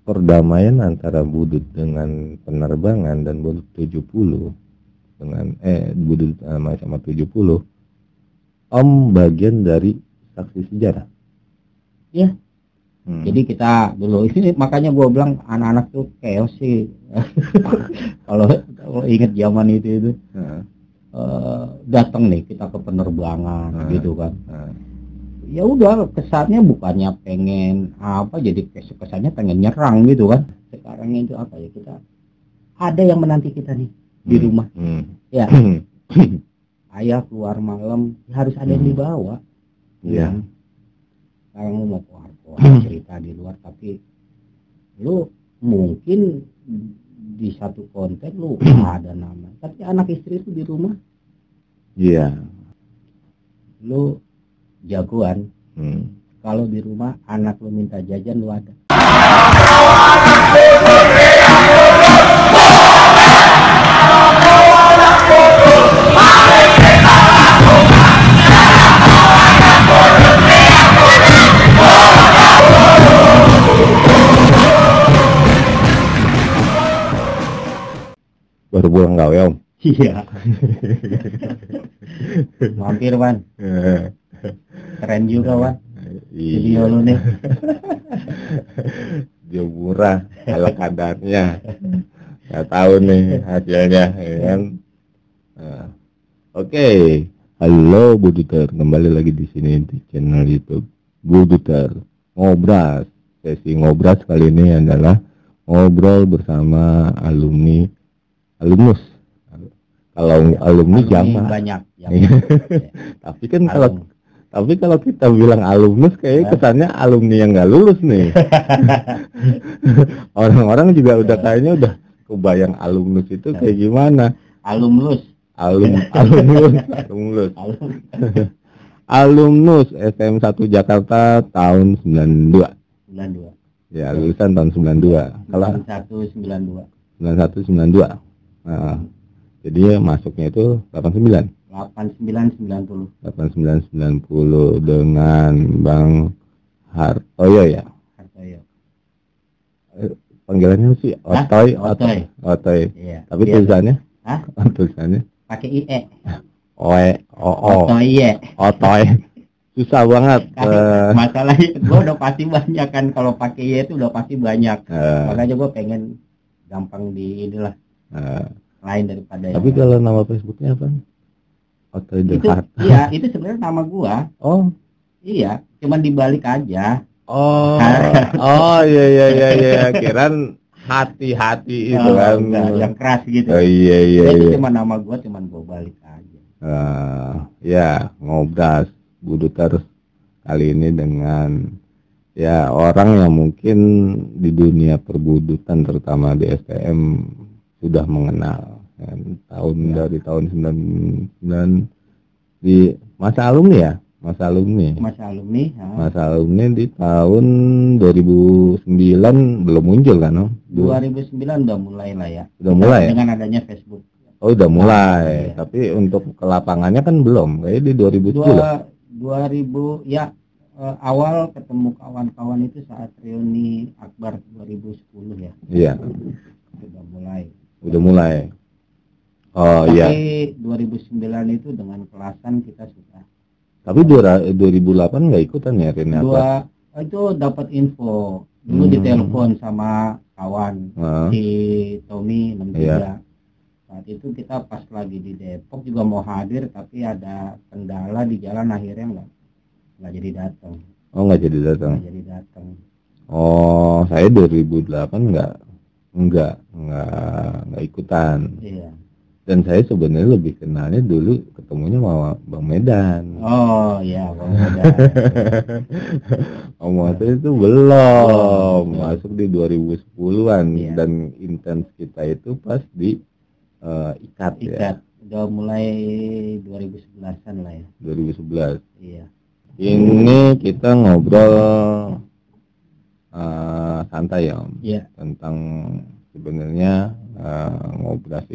perdamaian antara Budut dengan penerbangan dan Budut 70 dengan Budut sama 70 Om bagian dari saksi sejarah. Iya. Jadi kita dulu ini makanya gue bilang anak-anak tuh chaos sih. kalau inget zaman itu datang nih kita ke penerbangan gitu kan. Ya udah kesannya bukannya pengen apa, jadi kesannya pengen nyerang gitu kan. Sekarang itu apa ya, kita ada yang menanti kita nih di rumah. Ya ayah keluar malam harus ada yang dibawa. Iya. Sekarang lu mau keluar cerita di luar, tapi lu mungkin di satu konten lu ada nama, tapi anak istri itu di rumah. Iya. Lu jagoan. Kalau di rumah anak lu minta jajan lu ada. Baru pulang gawe Om. Iya. Mampir Wan. Keren juga Wan. Video lu nih. Dia murah kalau kadarnya. Nggak tahu nih hasilnya ya kan. Oke. Halo Buduter, kembali lagi di sini di channel YouTube Buduter Ngobras. Sesi ngobras kali ini adalah ngobrol bersama alumnus. Kalau alumni jangan banyak. Tapi kan kalau kita bilang alumnus kayak kesannya alumni yang nggak lulus nih. Orang-orang juga udah kayaknya udah kebayang alumnus itu kayak gimana. Alumnus SM1 Jakarta tahun 92. Ya, lulusan tahun 92. Kalau 9192. Nah, jadi masuknya itu 89 8990 dengan Bang Hartoyo ya. Panggilannya sih Otoy. Iya. Tapi tulisannya? Tulisannya pakai IE. Otoy. Susah banget. Masalahnya gue udah pasti banyak kan, kalau pakai IE itu udah pasti banyak. Makanya gue pengen gampang di inilah. Lain daripada. Tapi kalau nama Facebooknya apa? Otoy The Heart. Iya, itu sebenarnya nama gua. Oh. Iya, cuman dibalik aja. Oh iya. Kirain hati-hati itu kan. Yang keras gitu. Iya. Itu cuma nama gua, cuman gua balik aja. Ya, ngobras Buduter kali ini dengan ya orang yang mungkin di dunia perbudutan terutama di STM sudah mengenal kan, dari tahun 99 di masa alumni di tahun 2009 belum muncul kan 2009 udah mulai lah ya. Udah mulai dengan adanya Facebook. Oh udah mulai, tapi untuk ke lapangannya kan belum, kayak di 2010 ya. Awal ketemu kawan-kawan itu saat reuni Akbar 2010 ya. Iya. Udah mulai. Oh iya. Tapi 2009 itu dengan kelasan kita sudah. Tapi 2008 nggak ikutan ya reuni Akbar? Itu dapat info dulu ditelepon sama kawan si Tommy 63. Iya. Saat itu kita pas lagi di Depok juga mau hadir, tapi ada kendala di jalan, akhirnya nggak jadi datang. Oh nggak jadi datang. Oh saya 2008 nggak ikutan. Iya. Dan saya sebenarnya lebih kenalnya dulu ketemunya sama Bang Medan. Oh iya Bang Medan. Om Medan itu belum masuk di 2010-an iya. Dan intens kita itu pas di ikat ya. Udah mulai 2011-an lah ya. 2011. Iya. Ini kita ngobrol santai ya Om. Iya. Tentang sebenarnya ngobrol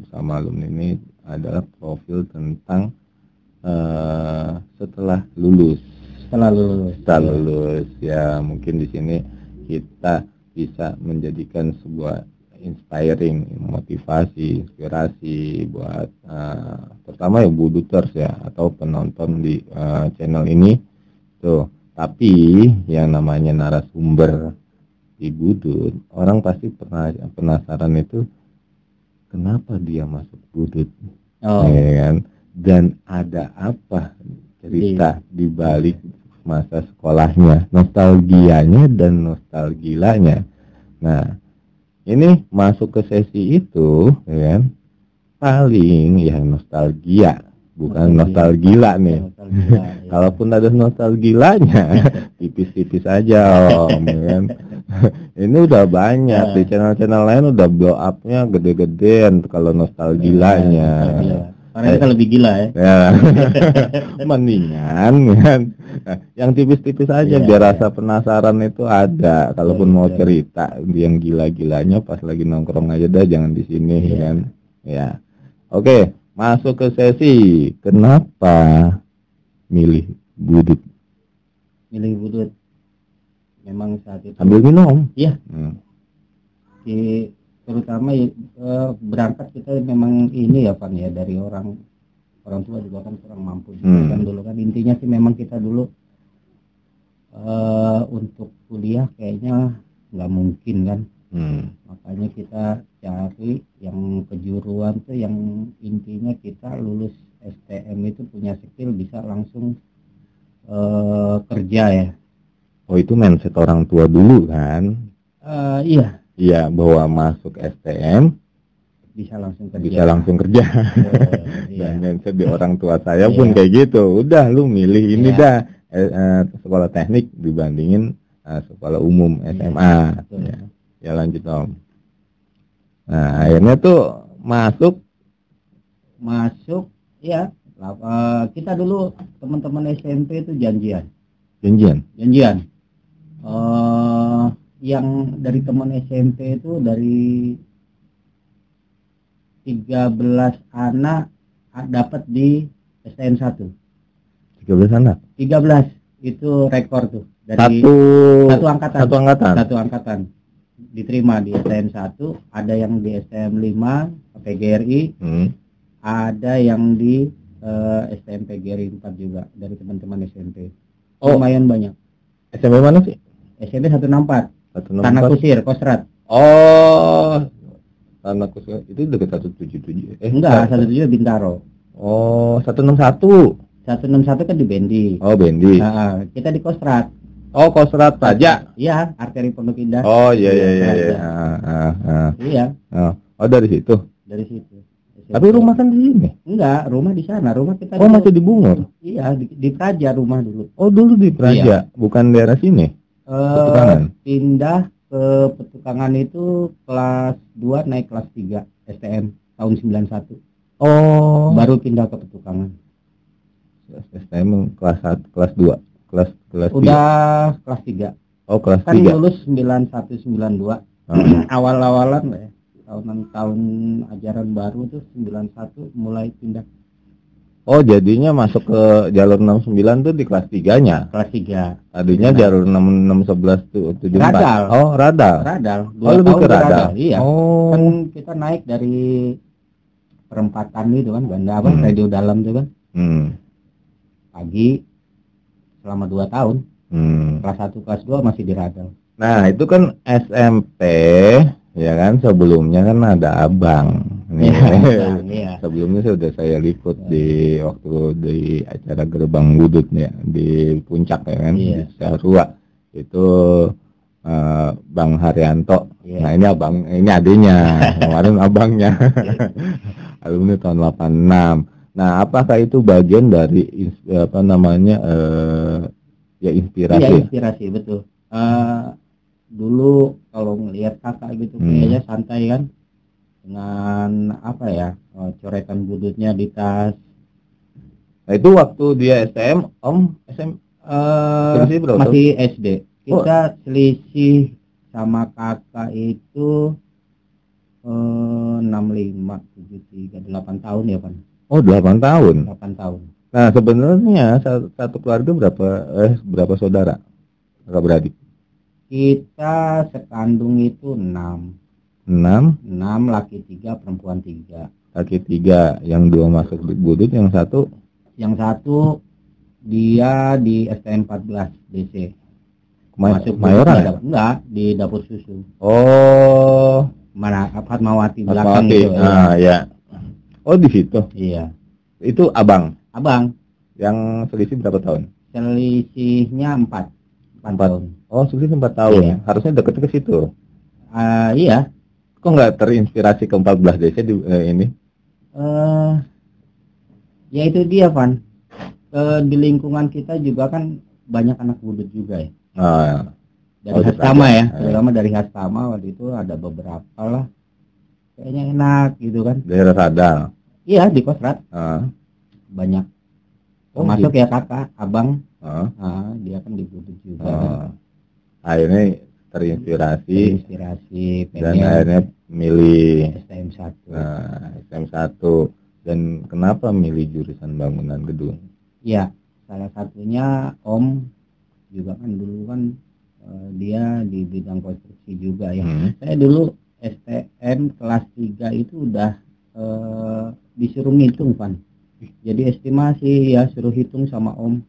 bersama alumni ini adalah profil tentang setelah lulus ya mungkin di sini kita bisa menjadikan sebuah inspiring, motivasi, inspirasi buat terutama ya Buduters ya atau penonton di channel ini tuh. Tapi yang namanya narasumber di Budut, orang pasti pernah penasaran itu kenapa dia masuk Budut, ya kan? Dan ada apa cerita di balik masa sekolahnya, nostalgianya dan nostalgilanya. Nah, ini masuk ke sesi itu, ya kan? Paling ya nostalgia, bukan nostalgila nih. Nostalgia, ya. Kalaupun ada nostalgilanya, tipis-tipis aja om, ya kan? Ini udah banyak di channel-channel lain udah blow up-nya gede-gedean kalau nostalgilanya. Karena kita lebih gila ya. Ya, mendingan kan. Yang tipis-tipis aja biar rasa penasaran itu ada. Kalaupun mau cerita yang gila-gilanya pas lagi nongkrong aja dah, jangan di sini kan. Ya. Oke, masuk ke sesi. Kenapa milih Budut? Milih Budut. Memang saat itu. Ambil minum. Iya. Terutama berangkat kita memang ini ya Pan ya, dari orang tua juga kan kurang mampu juga kan dulu kan. Intinya sih memang kita dulu untuk kuliah kayaknya nggak mungkin kan. Makanya kita cari yang kejuruan tuh yang intinya kita lulus STM itu punya skill bisa langsung kerja ya. Oh, itu mindset orang tua dulu kan? Iya. Iya, bahwa masuk STM bisa langsung kerja. Bisa langsung kerja. Dan mindset di orang tua saya pun kayak gitu. Udah lu milih ini dah sekolah teknik dibandingin sekolah umum SMA. Ya lanjut om. Nah akhirnya tuh masuk ya. Kita dulu teman-teman SMP itu janjian. Yang dari teman SMP itu dari 13 anak dapat di STM 1. 13 anak? 13 itu rekor tuh. Dari satu angkatan diterima di STM 1, ada yang di STM 5 PGRI, ada yang di STM PGRI 4 juga dari teman-teman SMP. Lumayan banyak. SMP mana sih? SMP 164. Tanah Kusir, Kostrat. Oh, Tanah Kusir itu dekat 177. Enggak, 177 Bintaro. Oh, 161. 161 kan di Bendi. Oh, Bendi. Kita di Kostrat. Oh, Kostrat Praja. Iya, arteri Pondok Indah. Oh, iya. Iya. Oh, dari situ. Dari situ. Tapi rumah kan di sini? Enggak, rumah di sana. Rumah kita. Oh, masih di Bungur? Iya, di Praja rumah dulu. Oh, dulu di Praja, bukan daerah sini? Pindah ke Petukangan itu kelas 2 naik kelas 3 STM tahun 91. Oh. Baru pindah ke Petukangan. STM kelas 1, kelas 2, kelas udah 3. Kelas 3. Oh, kelas 3. Kan lulus 91 92. Awal-awalan ya. Tahun ajaran baru tuh 91 mulai pindah. Oh, jadinya masuk ke jalur 69 tuh di kelas 3-nya. Kelas 3. Tadinya jalur 611 tuh 74. Radal. Oh, radal. Lebih ke radal. Iya. Oh. Kan kita naik dari perempatan itu kan, Banda apa? Radio dalam tuh kan. Pagi selama 2 tahun. Kelas 1, kelas 2 masih di radal. Nah, itu kan SMP. Ya kan, sebelumnya kan ada abang. Iya. Sebelumnya sudah saya liput di waktu di acara Gerbang Budut ya, di Puncak ya kan, di Sarua. Itu Bang Haryanto. Nah, ini adiknya, kemarin abangnya. Alumni tahun 86. Nah, apakah itu bagian dari inspirasi? Iya, inspirasi betul. Dulu kalau ngelihat kakak gitu kayaknya santai kan, dengan coretan budutnya di tas. Nah, itu waktu dia STM, masih SD. Kita selisih sama kakak itu 65, 73, 8 tahun ya Pan. Oh, 8 tahun. 8 tahun. Nah, sebenarnya satu keluarga berapa saudara? Kakak beradik? Kita sekandung itu 6. 6 laki 3, perempuan 3. laki 3, yang 2 masuk di Budut, yang satu Dia di STM 14 DC. Masuk Mayoran ya? Enggak, di dapur susu. Oh, Mana Fatmawati belakang Fatmawati. itu. Ya. Oh, di situ. Iya. Itu abang. Yang selisih berapa tahun? Selisihnya 4 tahun. Oh, selisih 4 tahun. Iya. Harusnya deket ke situ. Iya. Kok nggak terinspirasi ke 14 DC ini? Ya itu dia, Van. Di lingkungan kita juga kan banyak anak Budut juga ya. Dari Hastama ya, terutama dari Hastama waktu itu ada beberapa lah. Kayaknya enak gitu kan. Daerah Sadang. Iya, di Kostrat. Banyak. Masuk ya kakak, abang. Dia kan di Budut juga. Akhirnya terinspirasi dan pengen akhirnya milih STM 1. STM 1. Dan kenapa milih jurusan bangunan gedung? Ya, salah satunya Om juga kan dulu kan dia di bidang konstruksi juga ya. Saya dulu STM kelas 3 itu udah disuruh ngitung, Pan. Jadi estimasi ya, suruh hitung sama Om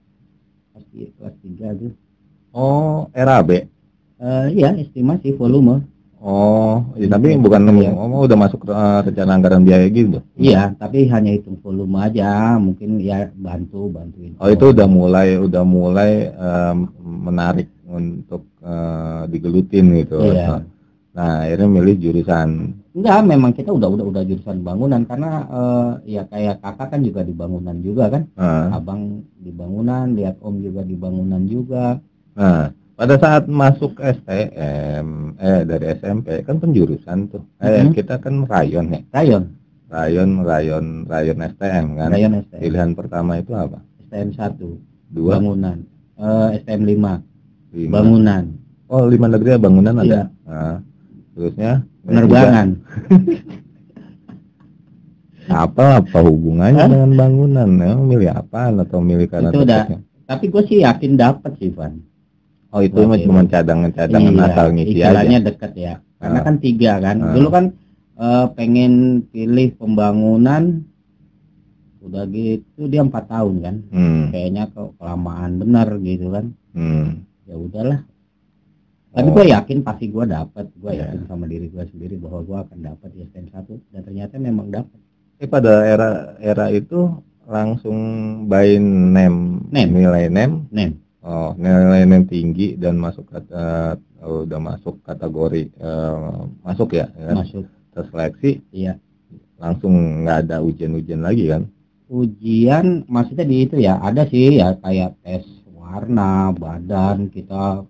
pasti kelas 3 tuh. Oh, RAB. Iya, estimasi volume. Oh, ya, tapi bukan udah masuk rencana anggaran biaya gitu. Iya, tapi hanya hitung volume aja, mungkin ya bantuin. Oh, itu udah mulai menarik untuk digelutin gitu. Iya. Nah, akhirnya milih jurusan. Enggak, memang kita udah jurusan bangunan karena ya kayak kakak kan juga di bangunan juga kan. Abang di bangunan, lihat Om juga di bangunan juga. Nah, pada saat masuk STM, dari SMP kan penjurusan tuh. Kita kan rayon ya. Rayon STM kan. Rayon STM. Pilihan pertama itu apa? STM 1. 2. Bangunan. STM 5. Bangunan. Oh, 5 negeri bangunan ada. Iya. Nah, terusnya penerbangan. Apa hubungannya dengan bangunan? Milih apaan atau milih karena itu udah. Tapi gue sih yakin dapat sih, Van. Oh, itu cuma cadangan asal ngisi aja. Istilahnya deket ya. Karena kan 3 kan. Dulu kan pengen pilih pembangunan, udah gitu dia 4 tahun kan. Kayaknya kelamaan benar gitu kan. Ya udahlah. Tapi gue yakin pasti gue dapat. Gue yakin sama diri gue sendiri bahwa gue akan dapat di STM 1 dan ternyata memang dapat. Pada era itu langsung by name. Nilai name. Oh, nilai NEM tinggi dan masuk udah masuk kategori masuk ya kan? Masuk terseleksi. Iya. Langsung nggak ada ujian lagi kan? Ujian maksudnya di itu ya ada sih ya kayak tes warna badan kita.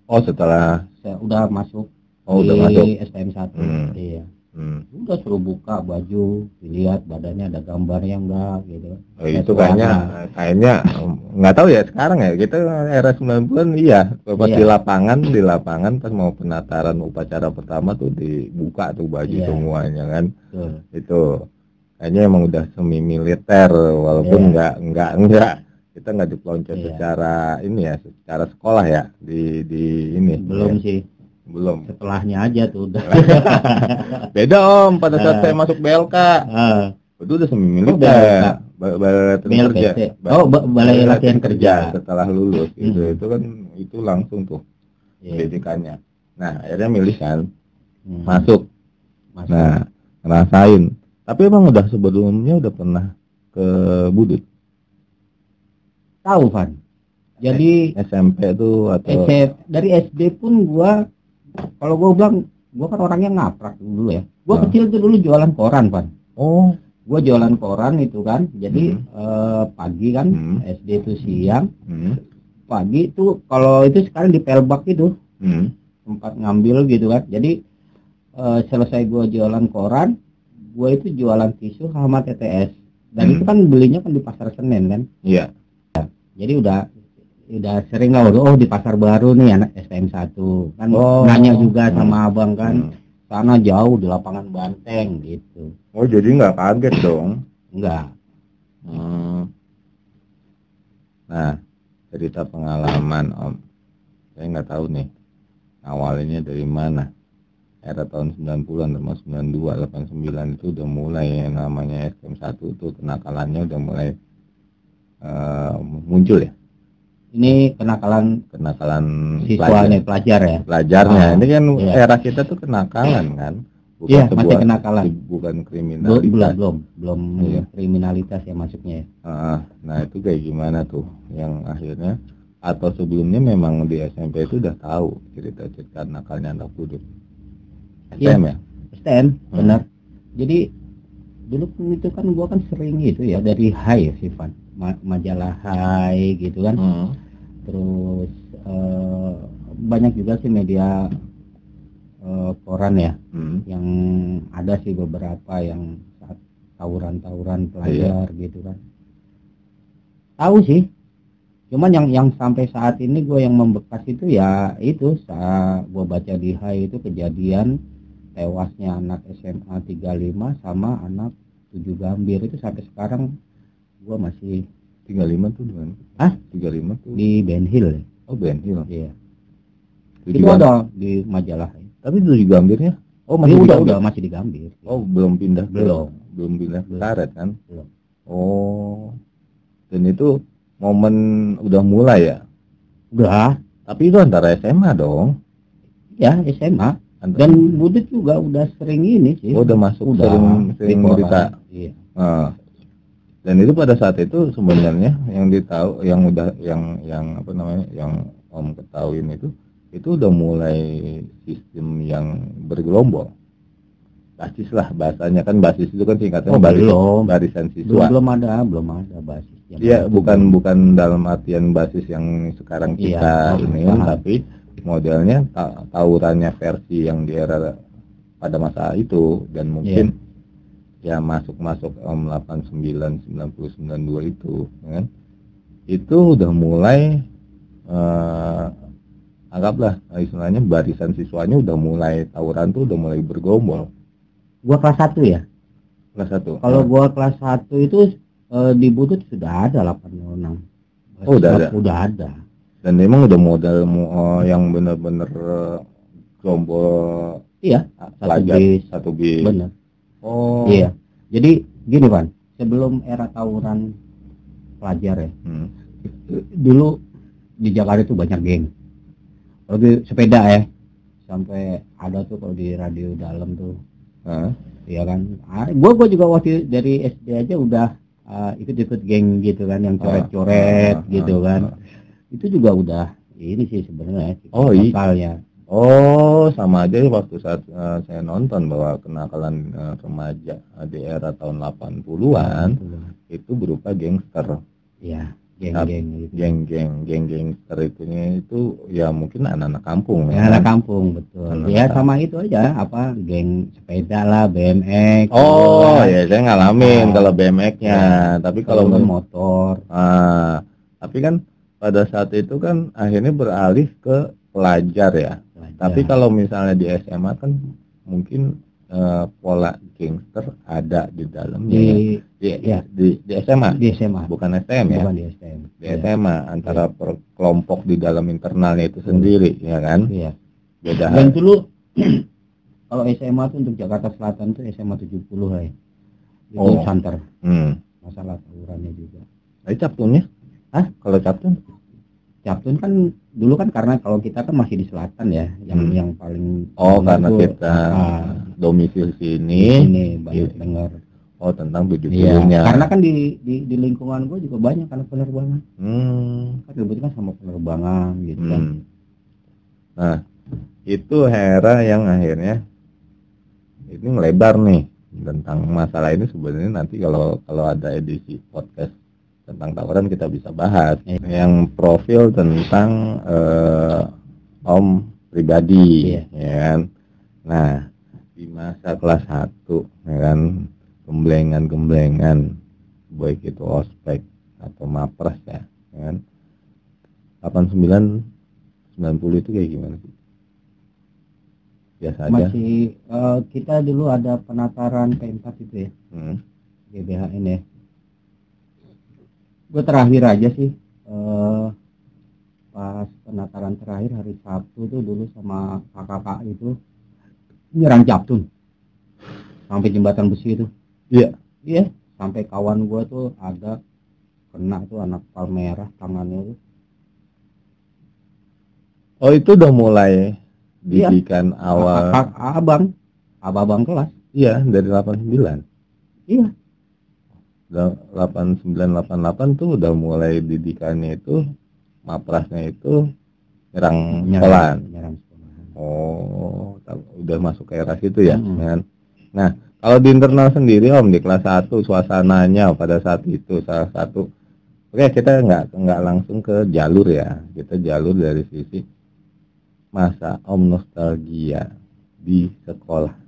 Oh, setelah udah masuk udah masuk STM 1. Iya. Udah suruh buka baju, dilihat badannya ada gambarnya enggak gitu. Itu kayaknya nggak tahu ya sekarang ya, kita era 90-an pas di lapangan pas mau penataran upacara pertama tuh dibuka tuh baju semuanya kan. Itu kayaknya emang udah semi militer walaupun enggak kita nggak dipelonco secara ini ya, secara sekolah ya di ini. Belum sih. Belum. Setelahnya aja tuh udah. Beda Om, pada saat saya masuk BLK. Itu udah semi militer. Balai latihan kerja. Setelah lulus itu kan itu langsung tuh pendidikannya. Nah, akhirnya milih kan. Masuk. Nah, ngerasain. Tapi emang udah sebelumnya udah pernah ke Budut? Tahu, Van. Jadi SMP tuh atau dari SD pun gua, kalau gua bilang gua kan orangnya ngaprak dulu ya. Gua kecil tuh dulu jualan koran, Van. Oh, gua jualan koran itu kan. Jadi pagi kan, SD itu siang. Pagi tuh kalau itu sekarang di Pelbak itu. Tempat ngambil gitu kan. Jadi selesai gua jualan koran, gua itu jualan tisu sama TTS. Dan itu kan belinya kan di Pasar Senen kan. Iya. Jadi udah sering lah, di Pasar Baru nih anak STM 1 kan. Nanya juga sama abang kan, sana jauh di lapangan Banteng gitu. Oh, jadi nggak kaget dong? Enggak. Nah, cerita pengalaman Om, saya nggak tahu nih awalnya dari mana. Era tahun 90-an termasuk 92, 89 itu udah mulai yang namanya STM1 itu kenakalannya udah mulai muncul ya. Ini kenakalan pelajar. siswanya, pelajar ya. Pelajarnya. Ini kan iya. era kita tuh kenakalan kan. Bukan Iya, masih kenakalan. Bukan kriminalitas. Belum iya. Kriminalitas ya masuknya ya. Nah itu kayak gimana tuh yang akhirnya atau sebelumnya memang di SMP itu udah tahu cerita-cerita nakalnya anak budut. STM ya? STM, benar. Jadi dulu itu kan gua kan sering itu ya dari Hai ya Sifan, majalah Hai gitu kan. Terus banyak juga sih media koran ya, yang ada sih beberapa yang saat tawuran pelajar gitu kan. Tahu sih, cuman yang sampai saat ini gue yang membekas itu ya itu saat gue baca di Hai itu kejadian tewasnya anak SMA 35 sama anak 7 Gambir itu sampai sekarang gue masih 35 tuh di mana? 35 tuh di Ben Hill. Oh Ben Hill. Iya. Itu ada di majalah. Tapi 7 Gambirnya? Oh masih udah masih di Gambir. Oh belum pindah. Belum pindah ke Karet kan? Belum. Oh. Dan itu momen udah mulai ya? Udah. Tapi itu antara SMA dong? Ya SMA. Dan budut juga udah sering ini sih. Oh udah masuk sering berita. Iya. Dan itu pada saat itu sebenarnya yang ditahu yang udah yang apa namanya yang Om ketahuin itu udah mulai sistem yang bergelombol. Basis lah bahasanya kan, basis itu kan singkatnya barisan siswa. Belum ada basis. Iya, bukan dalam artian basis yang sekarang kita tapi modelnya tawurannya versi yang di era pada masa itu dan mungkin ya masuk 89 92 itu kan. Itu udah mulai anggaplah istilahnya barisan siswanya udah mulai tawuran tuh udah mulai bergerombol. Gua kelas 1 ya. Kelas 1. Kalau gua kelas 1 itu di Butut sudah ada 806. Oh, udah ada. Dan memang udah modal yang benar-benar gerombol. Iya, satu bis. Benar. Oh. Iya. Jadi gini, Pan, sebelum era tawuran pelajar ya. Dulu di Jakarta itu banyak geng. Kalau di sepeda ya. Sampai ada tuh kalau di radio dalam tuh. Iya kan. Gua juga waktu dari SD aja udah ikut-ikut geng gitu kan, yang coret-coret gitu kan. Itu juga udah ini sih sebenarnya lokalnya. Oh, sama aja waktu saat saya nonton bahwa kenakalan remaja di era tahun 80-an itu berupa gangster. Iya, geng-geng gitu. Geng-gangster itu ya mungkin anak-anak kampung ya. Anak kampung, betul. Ya sama itu aja, geng sepeda lah, BMX. Oh, ya saya ngalamin kalau BMX-nya. Tapi kalau motor. Tapi kan pada saat itu kan akhirnya beralih ke pelajar ya. Tapi kalau misalnya di SMA kan mungkin pola gangster ada di dalamnya di SMA. Di SMA. Bukan STM ya. Bukan di STM. Di SMA antara kelompok di dalam internalnya itu sendiri ya kan. Iya. Beda. Dan dulu kalau SMA itu untuk Jakarta Selatan itu SMA 70 ya. Itu santer. Masalah tawurannya juga. Tapi Captunnya? Kalau Captun kan dulu kan karena kalau kita kan masih di selatan ya, yang paling karena kita domisili sini banyak dengar tentang video-videonya. Karena kan di lingkungan gue juga banyak anak penerbangan. Kan ribut kan sama penerbangan gitu kan. Nah, itu era yang akhirnya ini ngelebar nih tentang masalah ini. Sebenarnya nanti kalau ada edisi podcast tentang tawuran kita bisa bahas yang profil tentang Om pribadi ya kan. Nah di masa kelas 1 ya kan, gemblengan baik itu ospek atau mapres ya kan, 89 90 itu kayak gimana sih? Biasa aja masih kita dulu ada penataran P4 itu ya, GBHN ya. Gue terakhir aja sih pas penataran terakhir hari Sabtu tuh dulu sama kakak itu nyerang Japtun sampai jembatan besi itu. Iya. Iya, sampai kawan gua tuh ada kena tuh anak Palmerah tangannya tuh. Oh, itu udah mulai Iya. didikan awal. Abang kelas. Iya, dari 89. Iya. 8988 tuh udah mulai didikannya itu, maprasnya itu nyerang sekolahan. Oh, udah masuk ke era situ ya, kan? Nah, kalau di internal sendiri Om, di kelas 1 suasananya pada saat itu salah satu, oke, kita nggak langsung ke jalur ya, kita jalur dari sisi masa Om nostalgia di sekolah.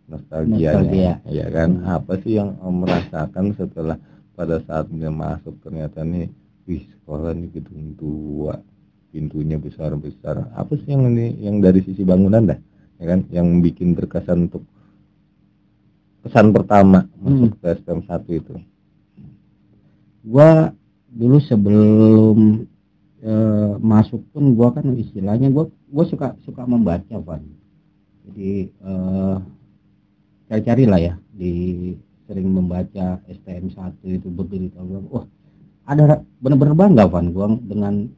Nostalgianya, ya kan? Apa sih yang Om merasakan setelah pada saat dia masuk ternyata nih, wih, sekolah nih gedung tua, pintunya besar-besar. Apa sih yang ini, yang dari sisi bangunan dah, ya kan? Yang bikin berkesan untuk kesan pertama masuk ke STM 1 itu? Gua dulu sebelum masuk pun gua kan istilahnya gua suka membaca, Pak. Jadi cari-cari lah ya, sering membaca STM 1 itu berita gua. Wah, ada bener-bener bangga, Van, gua dengan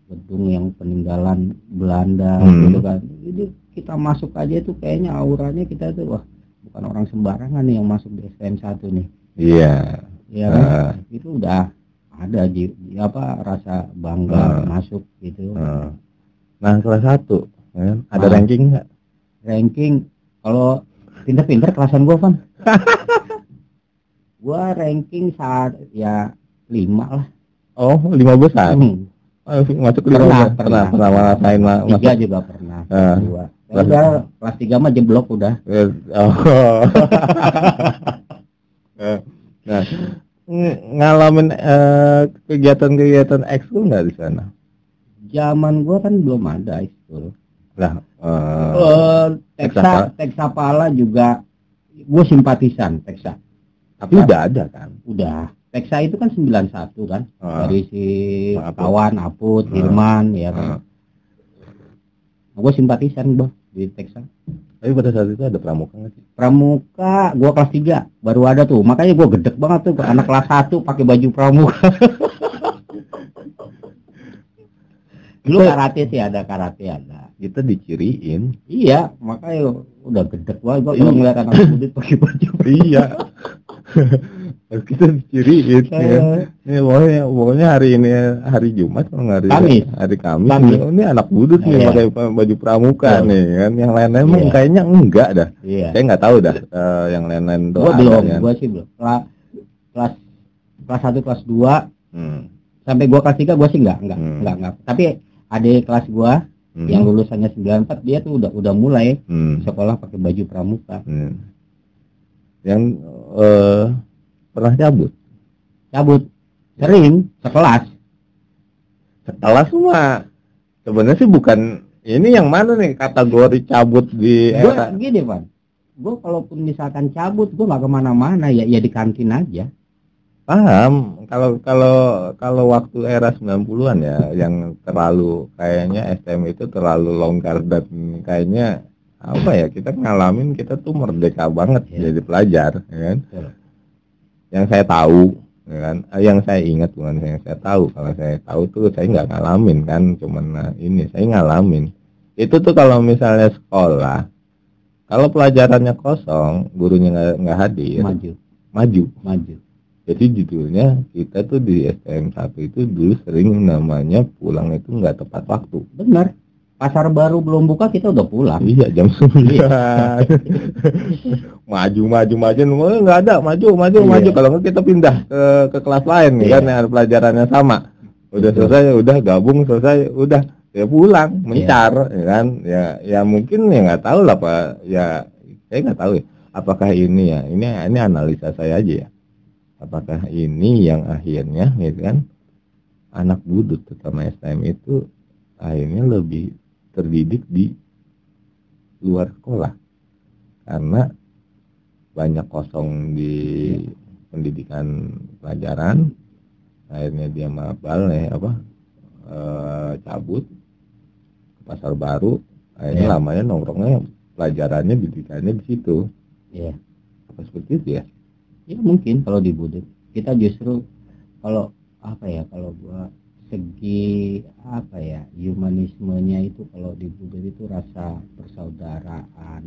gedung yang peninggalan Belanda gitu kan. Jadi kita masuk aja itu kayaknya auranya kita tuh, wah, bukan orang sembarangan nih yang masuk di STM 1 nih. Iya. Iya kan? Itu udah ada rasa bangga masuk gitu. Nah, kelas 1 kan ada ranking nggak? Ranking kalau pinter-pinter kelasan gua, Van. Gua ranking saat ya 5 lah. Oh, 5 besar. Masuk 5 pernah ngerasain masuk 3 juga pernah. 2. Udah kelas 3 mah jeblok udah. Oh. Nah, ngalamin kegiatan-kegiatan ekskul nggak di sana? Zaman gua kan belum ada ekskul. Lah, Teksapala juga gua simpatisan Teksa. Tapi udah ada kan? Udah. Teksa itu kan 91 kan, dari si kawan Aput, Firman, ya kan. Gue simpatisan gua di Teksa. Tapi pada saat itu ada pramuka nggak sih? Pramuka gua kelas 3 baru ada tuh, makanya gua gedek banget tuh anak kelas 1 pakai baju pramuka. Dulu karate sih ada, Kita diciriin. Iya, makanya udah gedek banget gua kalau ngeliat anak muda pakai baju. Iya. Kita diciriin kan. Pokoknya hari ini hari Jumat, hari Kamis. Ini anak budut nih pakai baju pramuka nih kan. Yang lain-lain kayaknya enggak dah. Saya nggak tahu dah yang lain-lain doang. Gua sih belum. Kelas 1 kelas 2 sampai gua kelas 3 gua sih enggak. Tapi adik kelas gua yang lulusannya 94 dia tuh udah mulai sekolah pakai baju pramuka. Yang pernah cabut sering sekelas semua. Sebenarnya sih bukan ini, yang mana nih kategori cabut di era gini, Pak. Gue kalaupun misalkan cabut gue nggak kemana-mana, ya di kantin aja. Paham. Kalau waktu era 90-an ya, yang terlalu kayaknya STM itu terlalu longgar dan kayaknya apa ya, kita ngalamin kita tuh merdeka banget jadi pelajar, ya kan? Yang saya tahu, ya kan? Yang saya ingat, bukan yang saya tahu. Kalau saya tahu tuh saya nggak ngalamin kan, cuman ini saya ngalamin. Itu tuh kalau misalnya sekolah, kalau pelajarannya kosong, gurunya nggak hadir, maju. Jadi judulnya kita tuh di STM 1 itu dulu sering namanya pulang itu nggak tepat waktu. Benar. Pasar baru belum buka kita udah pulang. Iya, jam 9. maju nggak ada, maju. Kalau nggak kita pindah ke kelas lain kan, yang pelajarannya sama. Udah selesai, udah gabung selesai, udah ya pulang mencar, ya kan. Ya mungkin ya nggak tahu lah Pak. Ya saya nggak tahu ya. Apakah ini ya? Ini analisa saya aja ya. Apakah ini yang akhirnya, ya kan, anak budut terutama STM itu akhirnya lebih terdidik di luar sekolah karena banyak kosong di pendidikan pelajaran, akhirnya dia mabal cabut ke Pasar Baru, akhirnya lamanya nongkrongnya pelajarannya didikannya di situ. Iya. Apa seperti itu ya? Ya mungkin kalau di Budut kita justru kalau apa ya, kalau gua segi apa ya, humanismenya itu kalau di Budut itu rasa persaudaraan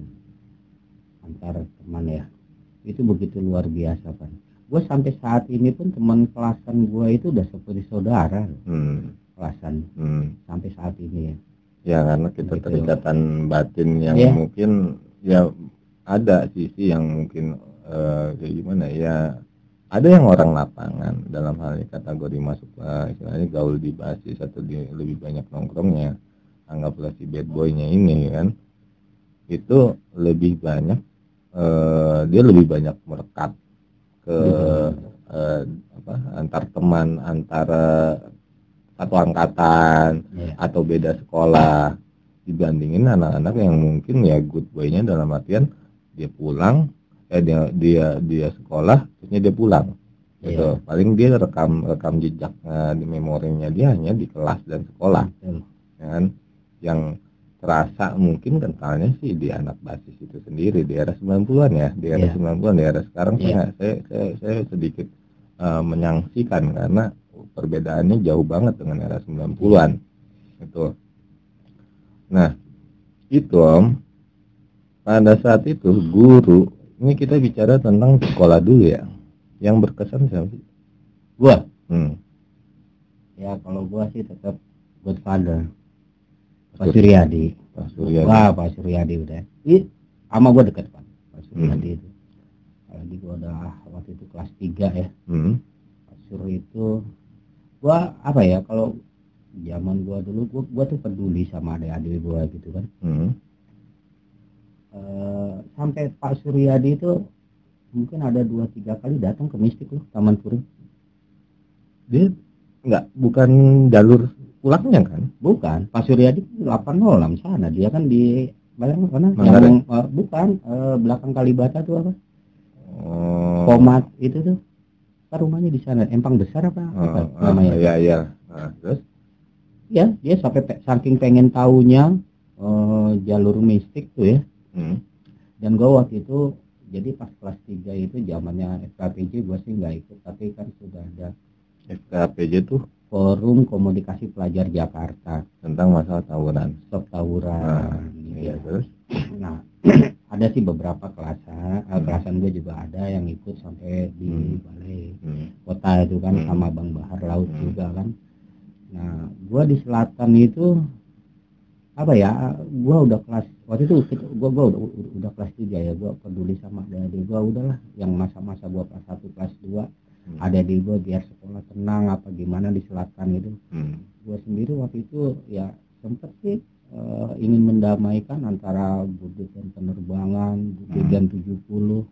antar teman ya, itu begitu luar biasa kan. Gue sampai saat ini pun teman kelasan gue itu udah seperti saudara kelasan sampai saat ini ya. Ya karena kita Begitu. terikatan batin yang mungkin ya ada sisi yang mungkin kayak gimana ya, ada yang orang lapangan dalam hal ini kategori masuk istilahnya gaul di basis atau di lebih banyak nongkrongnya, anggaplah si bad boynya ini kan, itu lebih banyak dia lebih banyak merekat ke antar teman, antara satu angkatan atau beda sekolah dibandingin anak-anak yang mungkin ya good boy-nya dalam artian dia pulang dia sekolah terusnya dia pulang gitu. Paling dia rekam jejak di memorinya dia hanya di kelas dan sekolah kan. Yang terasa mungkin kentalnya sih di anak basis itu sendiri di era 90-an ya, di era 90-an, di era sekarang saya sedikit menyaksikan karena perbedaannya jauh banget dengan era 90-an itu. Nah itu Om, pada saat itu guru, ini kita bicara tentang sekolah dulu ya, yang berkesan siapa sih? Gua ya kalau gua sih tetap Godfather Pak Suryadi. Wah, Pak Suryadi udah. Sama gue dekat Pak Suryadi itu. Lagi gue udah waktu itu kelas 3 ya. Pak Sur itu gua apa ya, kalau zaman gua dulu gua tuh peduli sama adik-adik gua gitu kan. Sampai Pak Suryadi itu mungkin ada 2-3 kali datang ke Mistik loh, Taman Puring. Dia bukan jalur pulangnya kan? Bukan, Pak Suryadi 806 sana, dia kan di mana yang bukan belakang Kalibata tuh apa? Komat itu tuh. Kan rumahnya di sana, Empang Besar apa namanya? Iya. Terus? Ya, dia sampai saking pengen taunya jalur Mistik tuh ya. Dan gua waktu itu jadi pas kelas 3 itu zamannya FKPJ, gua sih nggak ikut, tapi kan sudah ada FKPJ tuh Forum Komunikasi Pelajar Jakarta tentang masalah tawuran. Stop tawuran. Terus? Nah, ada sih beberapa kelasan gue juga ada yang ikut sampai di balai kota itu kan, sama Bang Bahar Laut juga kan. Nah, gue di selatan itu apa ya, gue udah kelas waktu itu gue udah kelas 3 ya, gue peduli sama adik gue, udahlah yang masa-masa gue kelas 1 kelas 2 ada di gue biar sekolah tenang apa gimana di selatan itu. Gue sendiri waktu itu ya sempet sih ingin mendamaikan antara Budut dan penerbangan Budut 70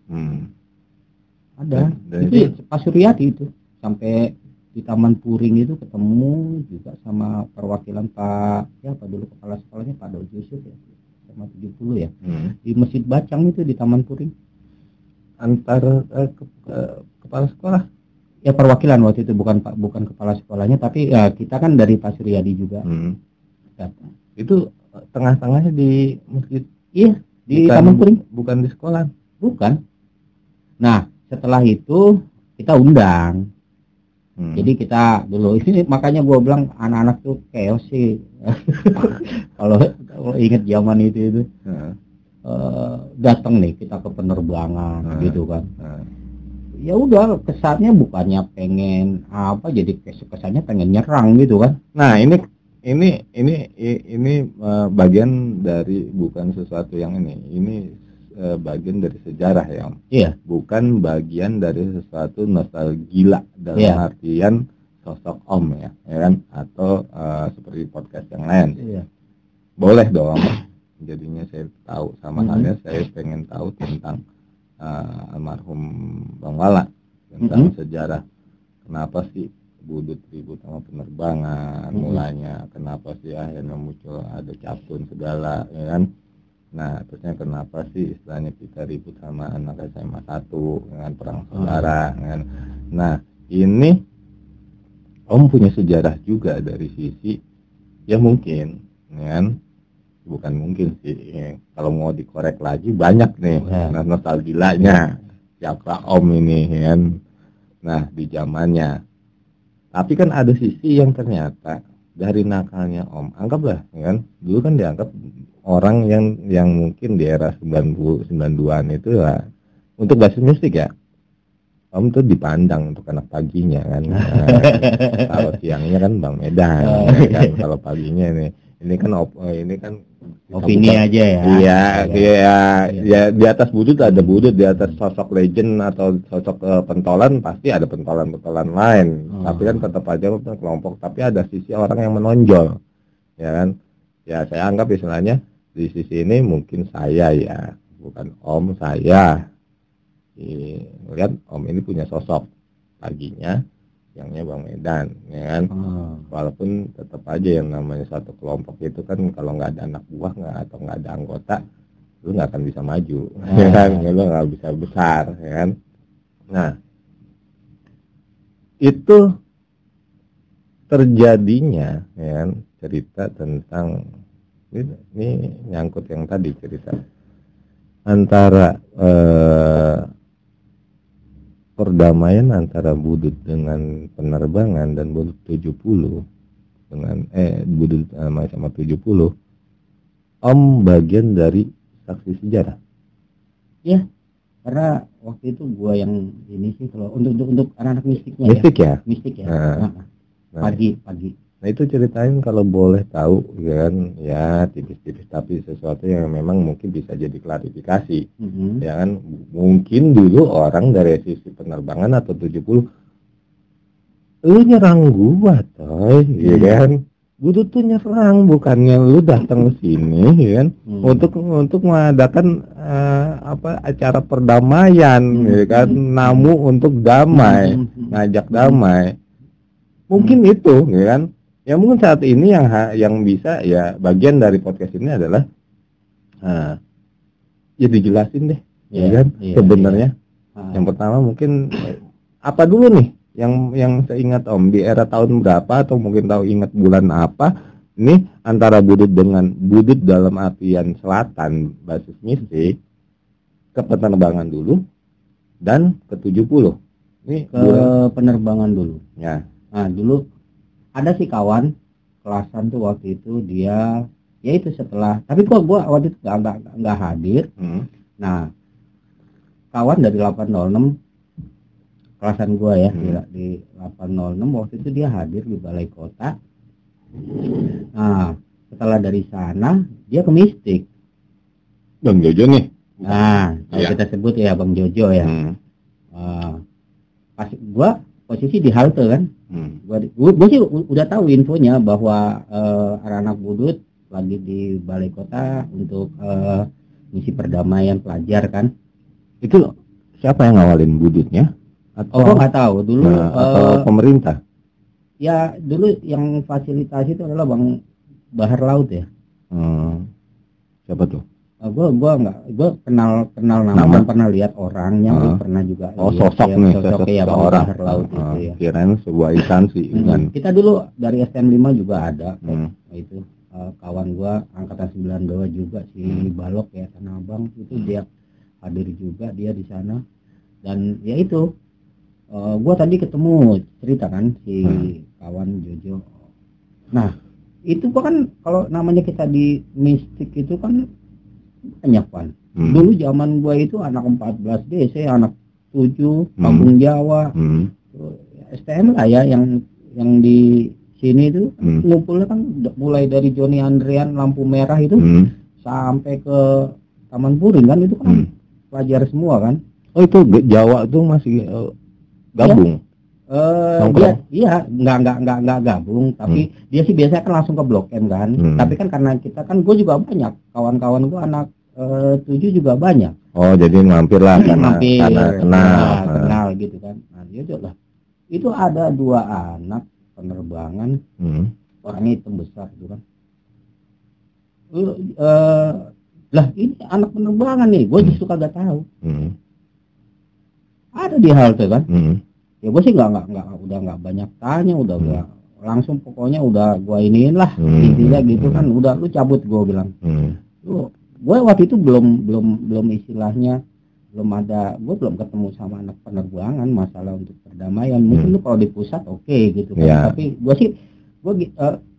ada itu Pak Suryadi itu sampai di Taman Puring itu ketemu juga sama perwakilan Pak dulu kepala sekolahnya Pak Daud Yusuf ya, sama 70 ya di Masjid Bacang itu di Taman Puring antar kepala sekolah ya, perwakilan waktu itu bukan kepala sekolahnya, tapi ya kita kan dari Pak Suryadi juga datang. Itu tengah-tengahnya di masjid? Iya, di Taman Puring. Bukan di sekolah? Bukan. Nah setelah itu kita undang. Jadi kita dulu ini makanya gue bilang anak-anak tuh chaos sih. kalau inget zaman itu datang nih kita ke penerbangan gitu kan. Ya udah kesannya bukannya pengen apa, jadi kesannya pengen nyerang gitu kan. Nah ini bagian dari bukan sesuatu yang ini bagian dari sejarah ya Om. Iya. Bukan bagian dari sesuatu nostalgia dalam artian sosok Om ya kan, atau seperti podcast yang lain. Iya. Boleh dong. Jadinya saya tahu sama halnya saya pengen tahu tentang almarhum Bang Wala, tentang sejarah kenapa sih Budut ribut sama penerbangan mulanya, kenapa sih akhirnya muncul ada capun segala ya kan. Nah terusnya kenapa sih istilahnya kita ribut sama anak SMA 1 dengan perang saudara kan. Nah ini Om punya sejarah juga dari sisi ya mungkin, kan? Bukan mungkin sih, ya. Kalau mau dikorek lagi banyak nih nostalgianya siapa Om ini, kan? Nah di zamannya. Tapi kan ada sisi yang ternyata dari nakalnya Om, anggaplah, kan? Dulu kan dianggap orang yang mungkin di era 90 92-an itu lah untuk basis mistik ya. Om tuh dipandang untuk anak paginya kan. Kalau siangnya kan Bang Medan, kan. Kalau paginya ini kan ini kan opini aja ya. Iya, ya di atas budut ada budut, di atas sosok legend atau sosok pentolan pasti ada pentolan-pentolan lain. Tapi kan tetap aja kelompok, tapi ada sisi orang yang menonjol. Ya kan? Ya saya anggap istilahnya di sisi ini mungkin saya ya, bukan Om, saya. Lihat Om ini punya sosok paginya siangnya Bang Medan, ya kan? Walaupun tetap aja yang namanya satu kelompok itu kan kalau nggak ada anak buah atau nggak ada anggota, lu nggak akan bisa maju, ya kan? Lu nggak bisa besar, ya kan? Nah itu terjadinya, ya kan? Cerita tentang ini nyangkut yang tadi cerita antara perdamaian antara budut dengan penerbangan dan budut 70 dengan budut sama 70. Om bagian dari saksi sejarah. Ya, karena waktu itu gua yang ini sih kalau untuk anak-anak mistiknya mistik ya. Mistik ya. Nah, pagi. Nah itu ceritain kalau boleh tahu, kan? Ya tipis-tipis tapi sesuatu yang memang mungkin bisa jadi klarifikasi. Ya kan, mungkin dulu orang dari sisi penerbangan atau 70 lu nyerang gua toy, ya kan? Budut tuh nyerang, bukannya lu datang ke sini, ya kan? Untuk mengadakan acara perdamaian, ya kan? Namu untuk damai, ngajak damai. Mungkin itu, ya kan? Ya mungkin saat ini yang bisa ya bagian dari podcast ini adalah ya dijelasin deh, ya kan? Sebenarnya yang pertama mungkin apa dulu nih yang seingat Om di era tahun berapa atau mungkin tahu ingat bulan apa ini antara budut dengan budut dalam artian selatan basis mistik ke penerbangan dulu dan ke 70. Ini ke penerbangan dulu. Ya. Nah dulu ada sih kawan kelasan tuh waktu itu dia ya itu setelah tapi gua waktu itu nggak hadir. Nah kawan dari 806 kelasan gua ya di 806 waktu itu dia hadir di balai kota. Nah setelah dari sana dia ke mistik. Bang Jojo nih. Nah kalau kita sebut ya Bang Jojo ya. Pas gua posisi di halte kan. Gue sih udah tahu infonya bahwa anak-anak budut lagi di balai kota untuk misi perdamaian pelajar kan. Itu siapa yang ngawalin budutnya? Gue nggak tahu dulu. Atau pemerintah? Ya dulu yang fasilitasi itu adalah Bang Bahar Laut ya. Siapa tuh? Gue kenal nama. Pernah lihat orangnya, pernah juga sosok nih, sosok ya Bang orang. Bahar Laut itu ya. Kirain sebuah instansi kan. Kita dulu dari STM 5 juga ada itu kawan gua angkatan 92 juga si Balok ya Tanah Abang itu dia hadir juga dia di sana dan ya itu gua tadi ketemu cerita kan si kawan Jojo. Nah itu gua kan kalau namanya kita di mistik itu kan banyak kan. Dulu zaman gua itu anak 14 DC, anak 7 Kampung Jawa, STM lah ya yang di sini itu ngumpulnya kan mulai dari Joni Andrean Lampu Merah itu sampai ke Taman Puring kan itu kan pelajar semua kan. Oh itu Jawa tuh masih gabung? Iya nggak gabung tapi dia sih biasanya kan langsung ke Blok M kan. Tapi kan karena kita kan gue juga banyak kawan-kawan gue anak 7 juga banyak. Oh jadi mampir lah karena kenal gitu kan. Nah dia juga itu ada 2 anak penerbangan orangnya hitam besar gitu kan. Lah ini anak penerbangan nih gue justru kagak tahu. Ada di halte kan. Ya gue sih udah nggak banyak tanya, udah gua langsung pokoknya udah gua iniin lah intinya gitu kan, udah lu cabut gue bilang. Gue waktu itu belum istilahnya belum ada, gue belum ketemu sama anak penerbangan masalah untuk perdamaian. Mungkin lu kalau di pusat oke gitu kan, Ya. tapi gue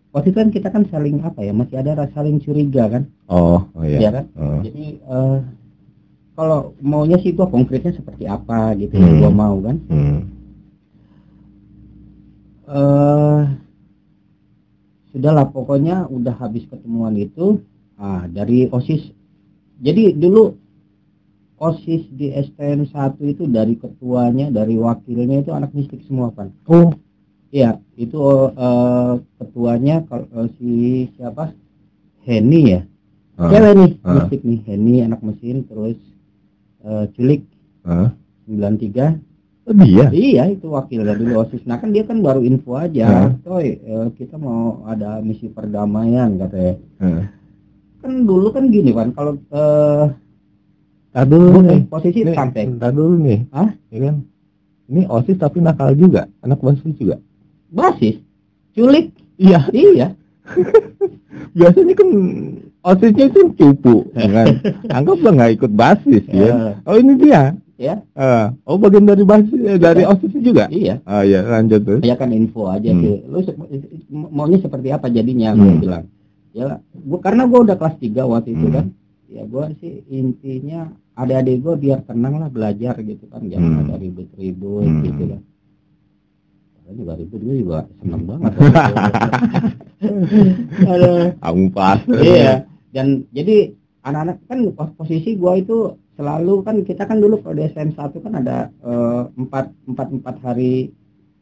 waktu itu kan kita kan saling apa ya, masih ada rasa saling curiga kan. Oh iya. Ya kan. Jadi kalau maunya sih gue konkretnya seperti apa gitu yang gue mau kan. Sudahlah pokoknya udah habis ketemuan itu dari OSIS. Jadi dulu OSIS di STM 1 itu dari ketuanya, dari wakilnya itu anak mistik semua kan. Oh iya, itu ketuanya si siapa, Henny ya, cewek nih mistik nih, Henny anak mesin, terus Culik 93. dia. Iya itu wakilnya dulu OSIS. Nah kan dia kan baru info aja, Toy kita mau ada misi perdamaian katanya. Kan dulu kan gini kan, kalau dulu nih posisi sampai dulu nih. Ya kan? Ini OSIS tapi nakal juga, anak basis juga. Basis? Culik? Iya. Iya. Biasanya kan OSISnya itu cupu, kan? Anggaplah nggak ikut basis ya. Oh ini dia. Ya. Oh bagian dari basis dari OSIS juga. Iya. Ya lanjut tuh. Ya kan info aja sih. Lu maunya seperti apa jadinya? Gue bilang. Ya, karena gue udah kelas 3 waktu itu kan. Ya gue sih intinya adik-adik gue biar tenang lah belajar gitu kan, jangan ada ribut-ribut gitu kan. Juga ribut, gue juga seneng banget. Kamu pas. Iya. Dan jadi anak-anak kan posisi gue itu selalu kan, kita kan dulu kalau di STM 1 kan ada 4 hari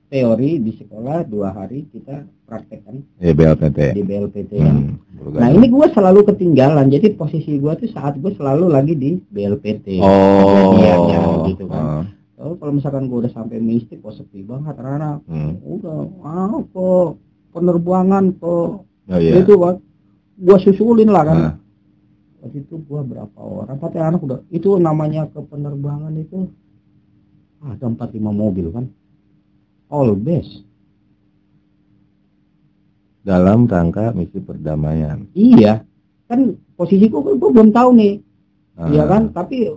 teori di sekolah, 2 hari kita praktek kan. BLPT. Di BLPT kan. Nah ini gue selalu ketinggalan, jadi posisi gue tuh saat gue selalu lagi di BLPT. Gitu kan. Kalau misalkan gue udah sampai mistik, kok sepi banget anak-anak. Udah, kok penerbangan kok. Itu kan, gue susulin lah kan. Waktu itu gue berapa orang, 4 anak udah, itu namanya ke penerbangan itu ada 4-5 mobil kan. All base. Dalam rangka misi perdamaian. Iya, kan posisiku gue belum tahu nih. Iya kan, tapi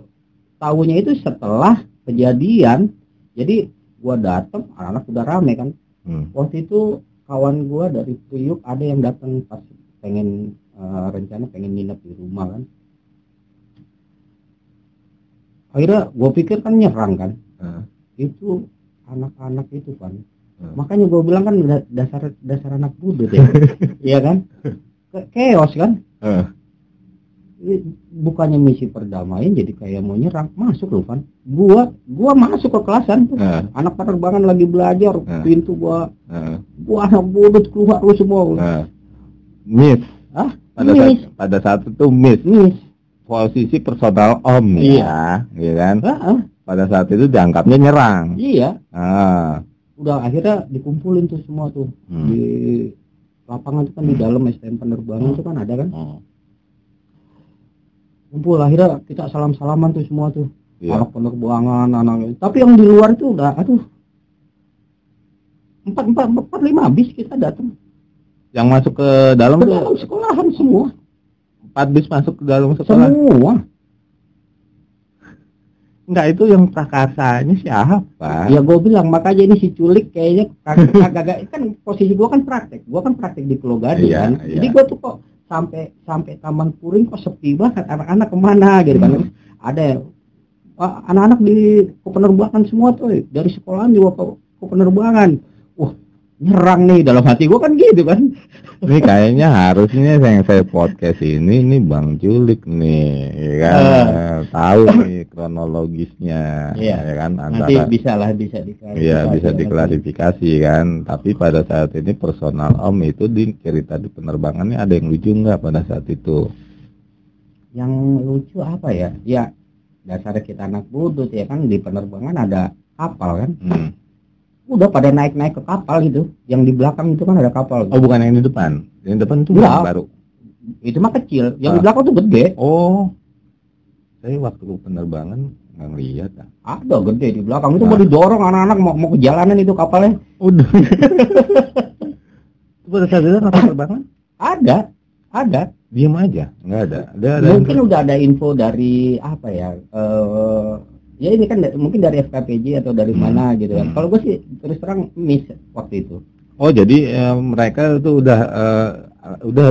tahunya itu setelah kejadian. Jadi gua datang, anak-anak udah rame kan. Waktu itu kawan gua dari Priuk ada yang datang pas pengen rencana pengen nginep di rumah kan. Akhirnya gua pikir kan nyerang kan. Itu anak-anak itu kan. Makanya gue bilang kan dasar anak budut ya. Iya kan? Chaos kan? Bukannya misi perdamaian jadi kayak mau nyerang, masuk loh kan. Gua masuk ke kelasan tuh. Anak penerbangan lagi belajar, pintu gua anak budut keluar lu semua. Miss. Pada saat itu miss. Posisi personal om. Iya kan? Pada saat itu dianggapnya nyerang. Iya. Udah akhirnya dikumpulin tuh semua tuh di lapangan tuh kan, di dalam STM penerbangan tuh kan ada kan. Kumpul, akhirnya kita salam-salaman tuh semua tuh. Anak penerbangan, anak. Tapi yang di luar itu udah, 4-5 bis kita datang. Yang masuk ke dalam dalam sekolahan semua. 4 bis masuk ke dalam sekolah. Semua. Enggak, itu yang prakarsanya siapa? Ya gue bilang, makanya ini si Culik kayaknya kagak kan posisi gue kan praktek di Pulau Gading kan. Jadi gue tuh kok sampai Taman Puring kok sepi banget, anak-anak kemana gitu kan. Ada anak-anak di penerbangan semua tuh, dari sekolahan juga ke penerbangan. Wah, nyerang nih, dalam hati gue kan gitu kan. Ini kayaknya harusnya yang saya podcast ini Bang Culik nih, ya kan? Tahu nih kronologisnya, ya kan? Nanti bisa diklarifikasi. Iya, bisa diklarifikasi kan. Tapi pada saat ini personal om itu di cerita di penerbangannya ada yang lucu nggak pada saat itu? Yang lucu apa ya? Ya dasarnya kita anak budut ya kan, di penerbangan ada kapal kan. Udah pada naik-naik ke kapal gitu. Yang di belakang itu kan ada kapal. Oh, bukan yang di depan. Yang depan itu baru. Itu mah kecil. Yang di belakang tuh gede. Oh. Saya waktu penerbangan Nggak ngeliat ah. Ada gede di belakang itu, mau didorong anak-anak mau ke jalanan itu kapalnya. Udah. Pada saat itu kapal terbangan? Ada. Diem aja, nggak ada. Mungkin udah ada info dari apa ya? Ya ini kan mungkin dari FKPJ atau dari mana gitu kan. Kalau gue sih terus terang miss waktu itu. Oh jadi mereka tuh udah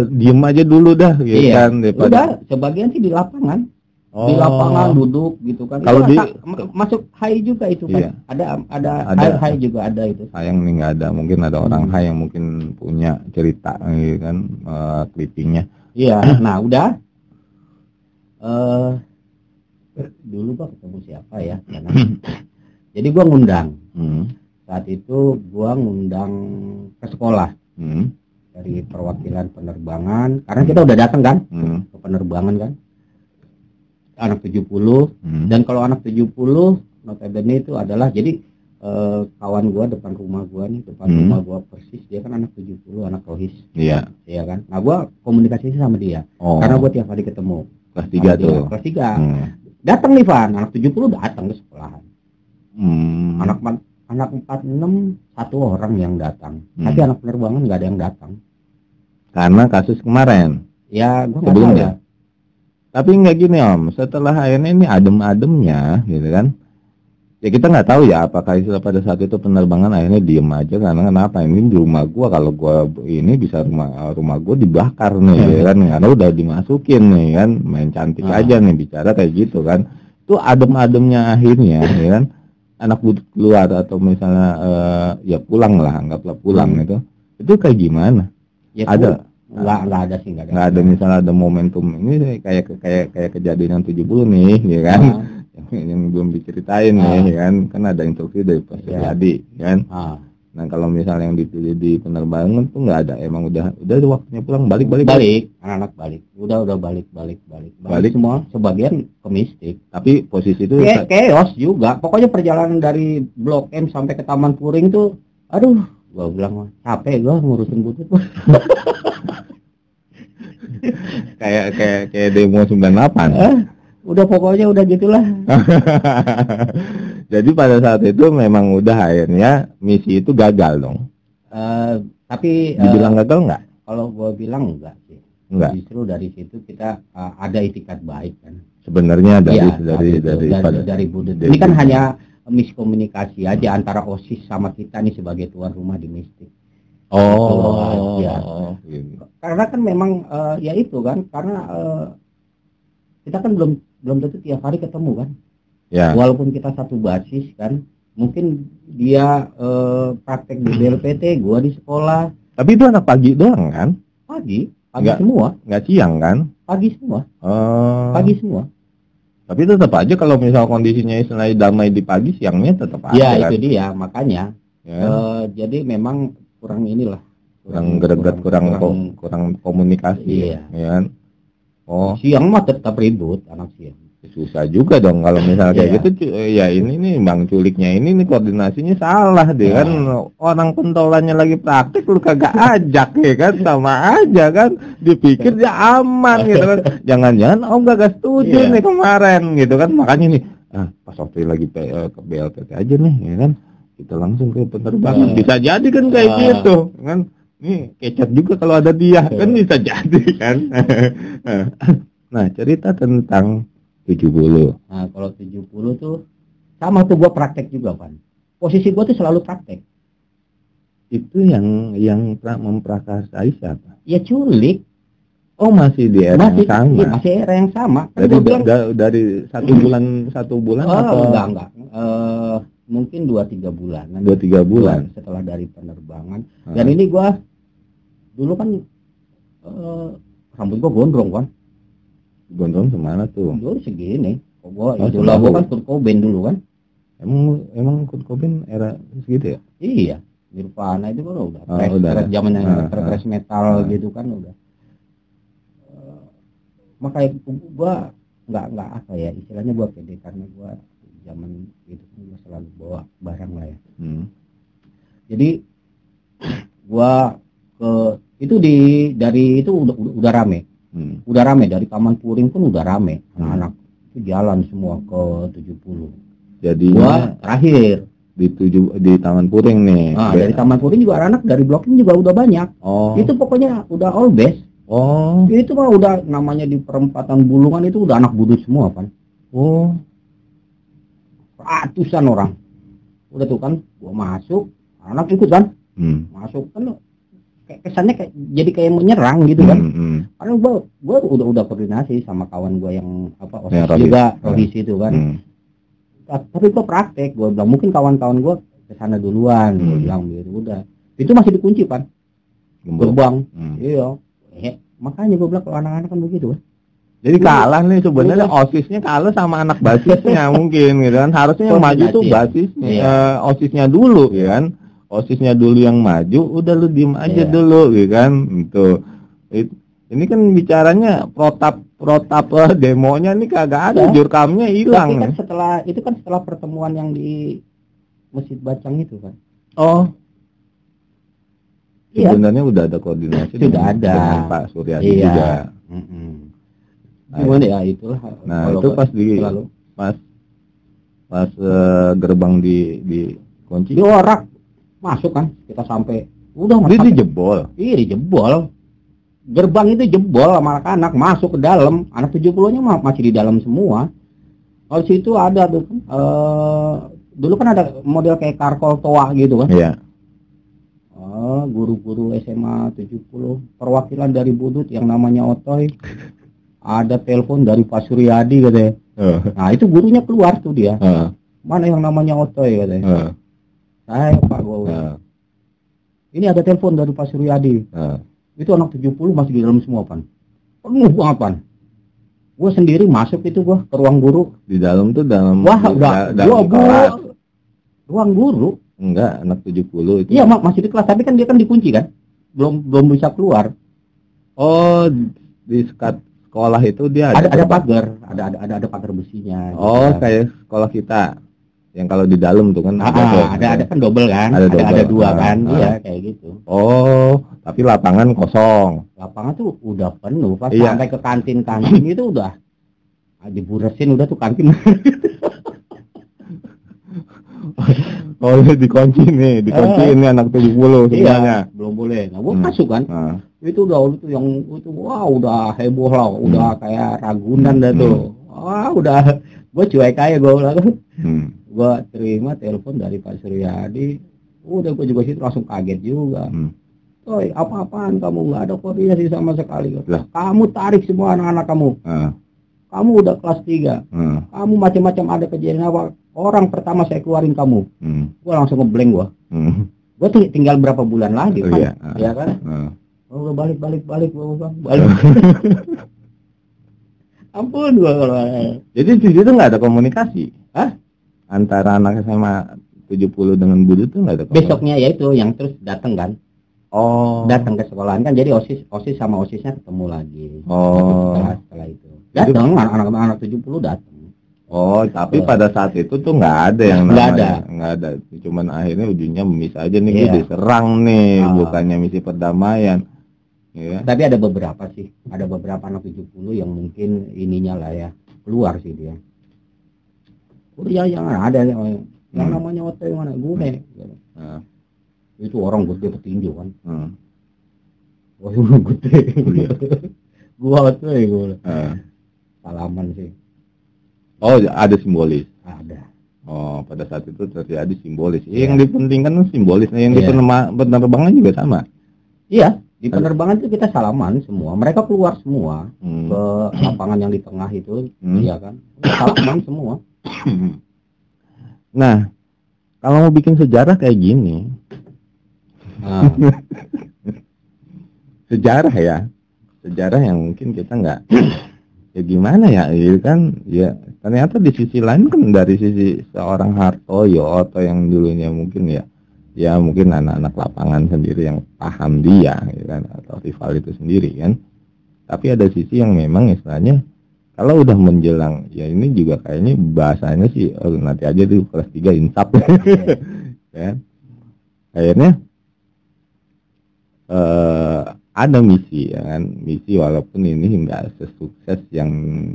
diem aja dulu dah gitu iya, kan daripada... Udah sebagian sih di lapangan. Di lapangan duduk gitu kan. Kalau di masuk high juga itu kan. Iya. Ada high juga ada itu. Sayang nih nggak ada. Mungkin ada orang high yang mungkin punya cerita gitu kan, clippingnya. Iya. Nah udah. Dulu gua ketemu siapa ya? Jadi gua ngundang. Saat itu gua ngundang ke sekolah. Dari perwakilan penerbangan, karena kita udah datang kan ke penerbangan kan, anak 70. Dan kalau anak 70 notabene itu adalah jadi kawan gua depan rumah gua nih, rumah gua persis, dia kan anak 70, anak rohis. Iya kan. Nah gua komunikasi sama dia karena gua tiap hari ketemu. Kelas 3 tuh. Kelas 3. Datang nih Van, anak 70 datang ke sekolahan. Anak 46 satu orang yang datang. Tapi anak penerbangan nggak ada yang datang. Karena kasus kemarin. Ya, gua sebelumnya. Tapi nggak gini Om, setelah akhirnya ini adem-ademnya gitu kan. Ya kita nggak tahu ya apakah pada saat itu penerbangan akhirnya diem aja karena kenapa, ini di rumah gua, kalau gua ini bisa rumah gua dibakar nih ya kan, karena udah dimasukin nih kan, main cantik aja nih bicara kayak gitu kan. Itu adem-ademnya akhirnya ya kan, anak keluar atau misalnya ya pulang lah, anggaplah pulang itu kayak gimana? Ya, ada nggak ada sih, nggak ada misalnya ada momentum ini kayak kejadian yang 70 nih ya kan, yang belum diceritain nih kan ada instruksi dari Pak Suryadi kan. Nah kalau misalnya yang dipilih di penerbangan tuh nggak ada, emang udah waktunya pulang, balik anak-anak balik udah balik semua, sebagian ke Mistik, tapi posisi itu chaos juga. Pokoknya perjalanan dari Blok M sampai ke Taman Puring tuh aduh, gua bilang capek gua ngurusin butut. kayak demo 98. Udah pokoknya udah gitulah. Jadi pada saat itu memang udah akhirnya misi itu gagal dong. Tapi dibilang gagal nggak? Kalau gua bilang enggak sih. Enggak. Justru dari situ kita ada itikat baik kan. Sebenarnya dari Budut. Ini kan hanya miskomunikasi aja antara OSIS sama kita nih sebagai tuan rumah di Mistik. Karena kan memang ya itu kan, karena kita kan belum tentu tiap hari ketemu kan. Ya. Walaupun kita satu basis kan, mungkin dia praktek di BLPT, gua di sekolah. Tapi itu anak pagi doang kan? Pagi semua. Nggak siang kan? Pagi semua. Pagi semua. Tapi tetap aja kalau misal kondisinya istilahnya damai di pagi, siangnya tetap ada. Ya kan? Itu dia, makanya. Jadi memang kurang inilah. Kurang greget, kurang komunikasi. Iya. Ya kan? Siang mah tetap ribut anak siang. Susah juga dong kalau misalnya kayak gitu. Ya ini nih bang culiknya ini nih koordinasinya salah deh kan. Orang pentolannya lagi praktik lu kagak ajak ya kan, sama aja kan. Dipikir dia aman gitu kan. Jangan-jangan om kagak setuju nih kemarin gitu kan. Makanya nih pas waktu lagi ke BLPT aja nih ya kan, kita langsung ke penerbangan. Bisa jadi kan kayak gitu kan. Nih kecap juga kalau ada dia kan, bisa jadi kan. Nah cerita tentang 70. Nah kalau 70 tuh sama tuh gua praktek juga kan. Posisi gua tuh selalu praktek. Itu yang memprakarsai siapa? Ya culik. Oh masih di era yang sama. Iya, masih era yang sama. Dari satu bulan atau enggak. Mungkin 2-3 bulan. 2-3 bulan setelah dari penerbangan. Dan ini gua dulu kan rambut gua gondrong kan. Gondrong kemana tuh? Dulu segini. Gua kan Kurt Cobain dulu kan. Emang Kurt Cobain era segitu ya? Iya. Nirvana itu kan udah zamannya thrash metal gitu kan udah. Makanya gua nggak apa ya istilahnya, gua pede karena gua zaman itu gua selalu bawa barang lah ya. Jadi gua itu dari itu udah rame. Udah rame dari Taman Puring pun udah rame anak-anak. itu jalan semua ke 70. Jadi Gua terakhir di Taman Puring nih. dari Taman Puring juga anak dari Blok M juga udah banyak. Oh. Itu pokoknya udah all best. Oh. Itu mah udah namanya di perempatan Bulungan itu udah anak budut semua kan. Oh. Ratusan orang. Udah tuh kan, gua masuk, anak ikut kan. Masuk kan kayak kesannya jadi kayak menyerang gitu kan. Karena gua udah koordinasi sama kawan gua yang OSIS juga, Rohis itu kan. Tapi gua praktek, gua bilang mungkin kawan-kawan gua kesana duluan, gua bilang gitu. Udah. Itu masih dikunci kan. Gerbang. Iya. Makanya gua bilang kalau anak-anak kan begitu kan. Jadi kalah nih sebenarnya, OSISnya kalah sama anak basisnya mungkin gitu kan. Harusnya yang maju tuh basisnya, OSISnya dulu ya kan. OSISnya dulu yang maju, udah lu diem aja dulu gitu kan. Ini kan bicaranya protap demonya nih kagak ada, jurkamnya hilang. Tapi kan setelah pertemuan yang di Masjid Bacang itu kan. Oh. Sebenarnya udah ada koordinasi dengan Pak Suryadi juga. Gimana ya itulah. Nah, itu pas gerbang di kunci. Di orak masuk kan, kita sampai udah dijebol. Iya, dijebol. Gerbang itu jebol sama anak-anak masuk ke dalam. Anak 70-nya masih di dalam semua. Kalau situ ada tuh dulu kan ada model kayak karkol toa gitu kan. Iya. Guru-guru SMA 70 perwakilan dari Budut yang namanya Otoy. Ada telepon dari Pak Suryadi katanya. Nah, itu gurunya keluar tuh dia. Mana yang namanya Otoy katanya. Saya Pak gua. Ini ada telepon dari Pak Suryadi. Itu anak 70 masih di dalam semua Pan. Penuh banget Pan. Gua sendiri masuk itu gua ke ruang guru. Di dalam tuh dalam ruang guru. Enggak, anak 70 itu. Iya, masih di kelas, tapi kan dia kan dikunci kan. Belum bisa keluar. Oh, di sekolah itu dia ada pagar, ada pagar besinya. Oh, gitu. Kayak sekolah kita. Yang kalau di dalam tuh kan ada kan double kan. Ada dua kan. Iya, kayak gitu. Oh, tapi lapangan kosong. Lapangan tuh udah penuh, pas sampai ke kantin-kantin itu udah diburesin udah tuh kantin. Oh, dikunci nih, ini anak 70 semuanya. Belum boleh. Nah, gua masuk kan. Itu udah yang itu udah heboh lah, udah kayak Ragunan dah tuh. Udah gua cuek aja gua bilang. Gua terima telepon dari Pak Suryadi. Udah gua juga situ langsung kaget juga. Oi, apa-apaan kamu nggak ada koordinasi sama sekali. Kamu tarik semua anak-anak kamu. Kamu udah kelas 3. Kamu macam-macam ada kejadian apa? Orang pertama saya keluarin kamu. Gua langsung ngeblank gua. Gua tinggal berapa bulan lagi kan? Ya kan? Udah balik gua balik. Ampun gua kalau. Jadi di situ nggak ada komunikasi. Antara anak SMA 70 dengan Budut tuh nggak ada komunikasi. Besoknya ya itu yang terus datang kan. Datang ke sekolahan kan, jadi OSIS sama OSISnya ketemu lagi. Setelah itu. Datang anak-anak 70 datang. Tapi pada saat itu tuh nggak ada yang namanya, nggak ada. Cuman akhirnya ujungnya memisah aja nih, gue diserang nih, bukannya misi perdamaian. Ya. Tapi ada beberapa anak 70 yang mungkin ininya lah ya, keluar sih dia. Yang ada yang namanya Otoy mana gue. Itu orang gede petinju kan. Gede. Gua Otoy gue. Salaman sih. Ada simbolis. Ada. Pada saat itu terjadi simbolis. Yang dipentingkan simbolis. Yang di penerbangan juga sama. Iya, di penerbangan itu kita salaman semua. Mereka keluar semua ke lapangan yang di tengah itu, iya kan? Salaman semua. Nah, kalau mau bikin sejarah kayak gini, sejarah yang mungkin kita nggak. Ya gimana ya, gitu kan, ya ternyata di sisi lain kan dari sisi seorang Hartoyo atau yang dulunya mungkin ya mungkin anak-anak lapangan sendiri yang paham dia, gitu kan, atau rival itu sendiri kan. Tapi ada sisi yang memang istilahnya kalau udah menjelang, ya ini juga kayaknya bahasanya sih nanti aja tuh kelas 3 insaf, ya. Akhirnya ada misi ya kan, misi walaupun ini enggak sesukses yang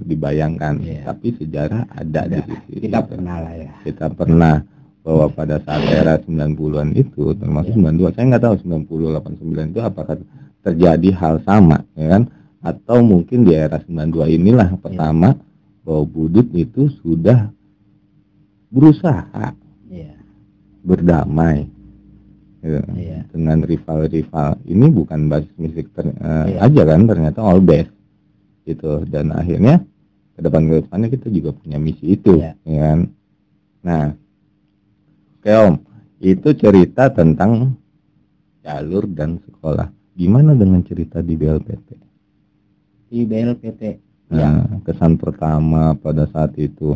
dibayangkan, tapi sejarah ada di sisi kita itu. pernah lah ya. Kita pernah bahwa pada saat era 90-an itu termasuk 92, saya nggak tahu 90 89 itu apakah terjadi hal sama ya kan, atau mungkin di era 92 inilah pertama bahwa Budut itu sudah berusaha berdamai gitu, dengan rival-rival. Ini bukan basis musik aja kan, ternyata all base gitu, dan akhirnya ke depannya kita juga punya misi itu ya kan. Nah, oke Om, itu cerita tentang jalur dan sekolah. Gimana dengan cerita di BLPT? Di BLPT, nah, kesan pertama pada saat itu,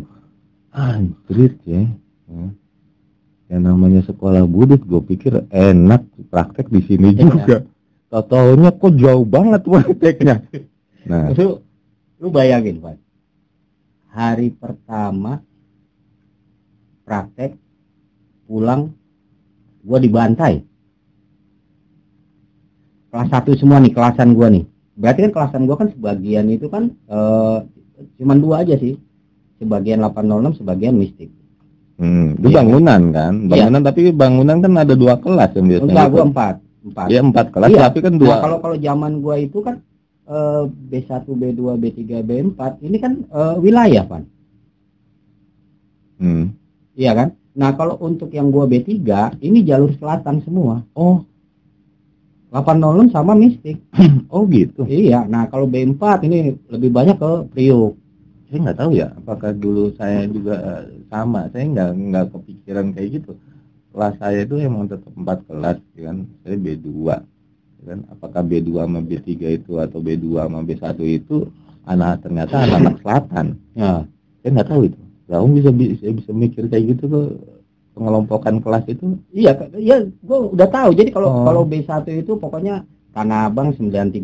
anjrit ya. Yang namanya sekolah Budut, gue pikir enak praktek di sini juga. Tau-taunya kok jauh banget prakteknya. Nah, lu bayangin Pak, hari pertama praktek pulang gue dibantai. Kelas 1 semua nih, kelasan gue nih. Berarti kan kelasan gue kan sebagian itu kan cuman 2 aja sih. Sebagian 806, sebagian mistik. Itu bangunan kan? Bangunan, tapi bangunan kan ada 2 kelas yang biasanya. Enggak, gue 4. Iya 4 kelas, tapi kan 2. Nah, kalau zaman gue itu kan B1, B2, B3, B4 ini kan wilayah Pak. Iya kan? Nah, kalau untuk yang gua B3 ini jalur selatan semua. 806 sama mistik. Oh gitu. Iya. Nah, kalau B4 ini lebih banyak ke Priuk. Saya nggak tahu ya, apakah dulu saya juga sama. Saya nggak kepikiran kayak gitu. Kelas saya itu emang tetap 4 kelas, ya kan? Saya B2, ya kan? Apakah B2 sama B3 itu atau B2 sama B1 itu ternyata anak-anak selatan. Ya, saya nggak tahu itu. Kamu bisa mikir kayak gitu tuh, pengelompokan kelas itu? Iya, gue udah tahu. Jadi kalau B1 itu pokoknya Tanah Abang 913,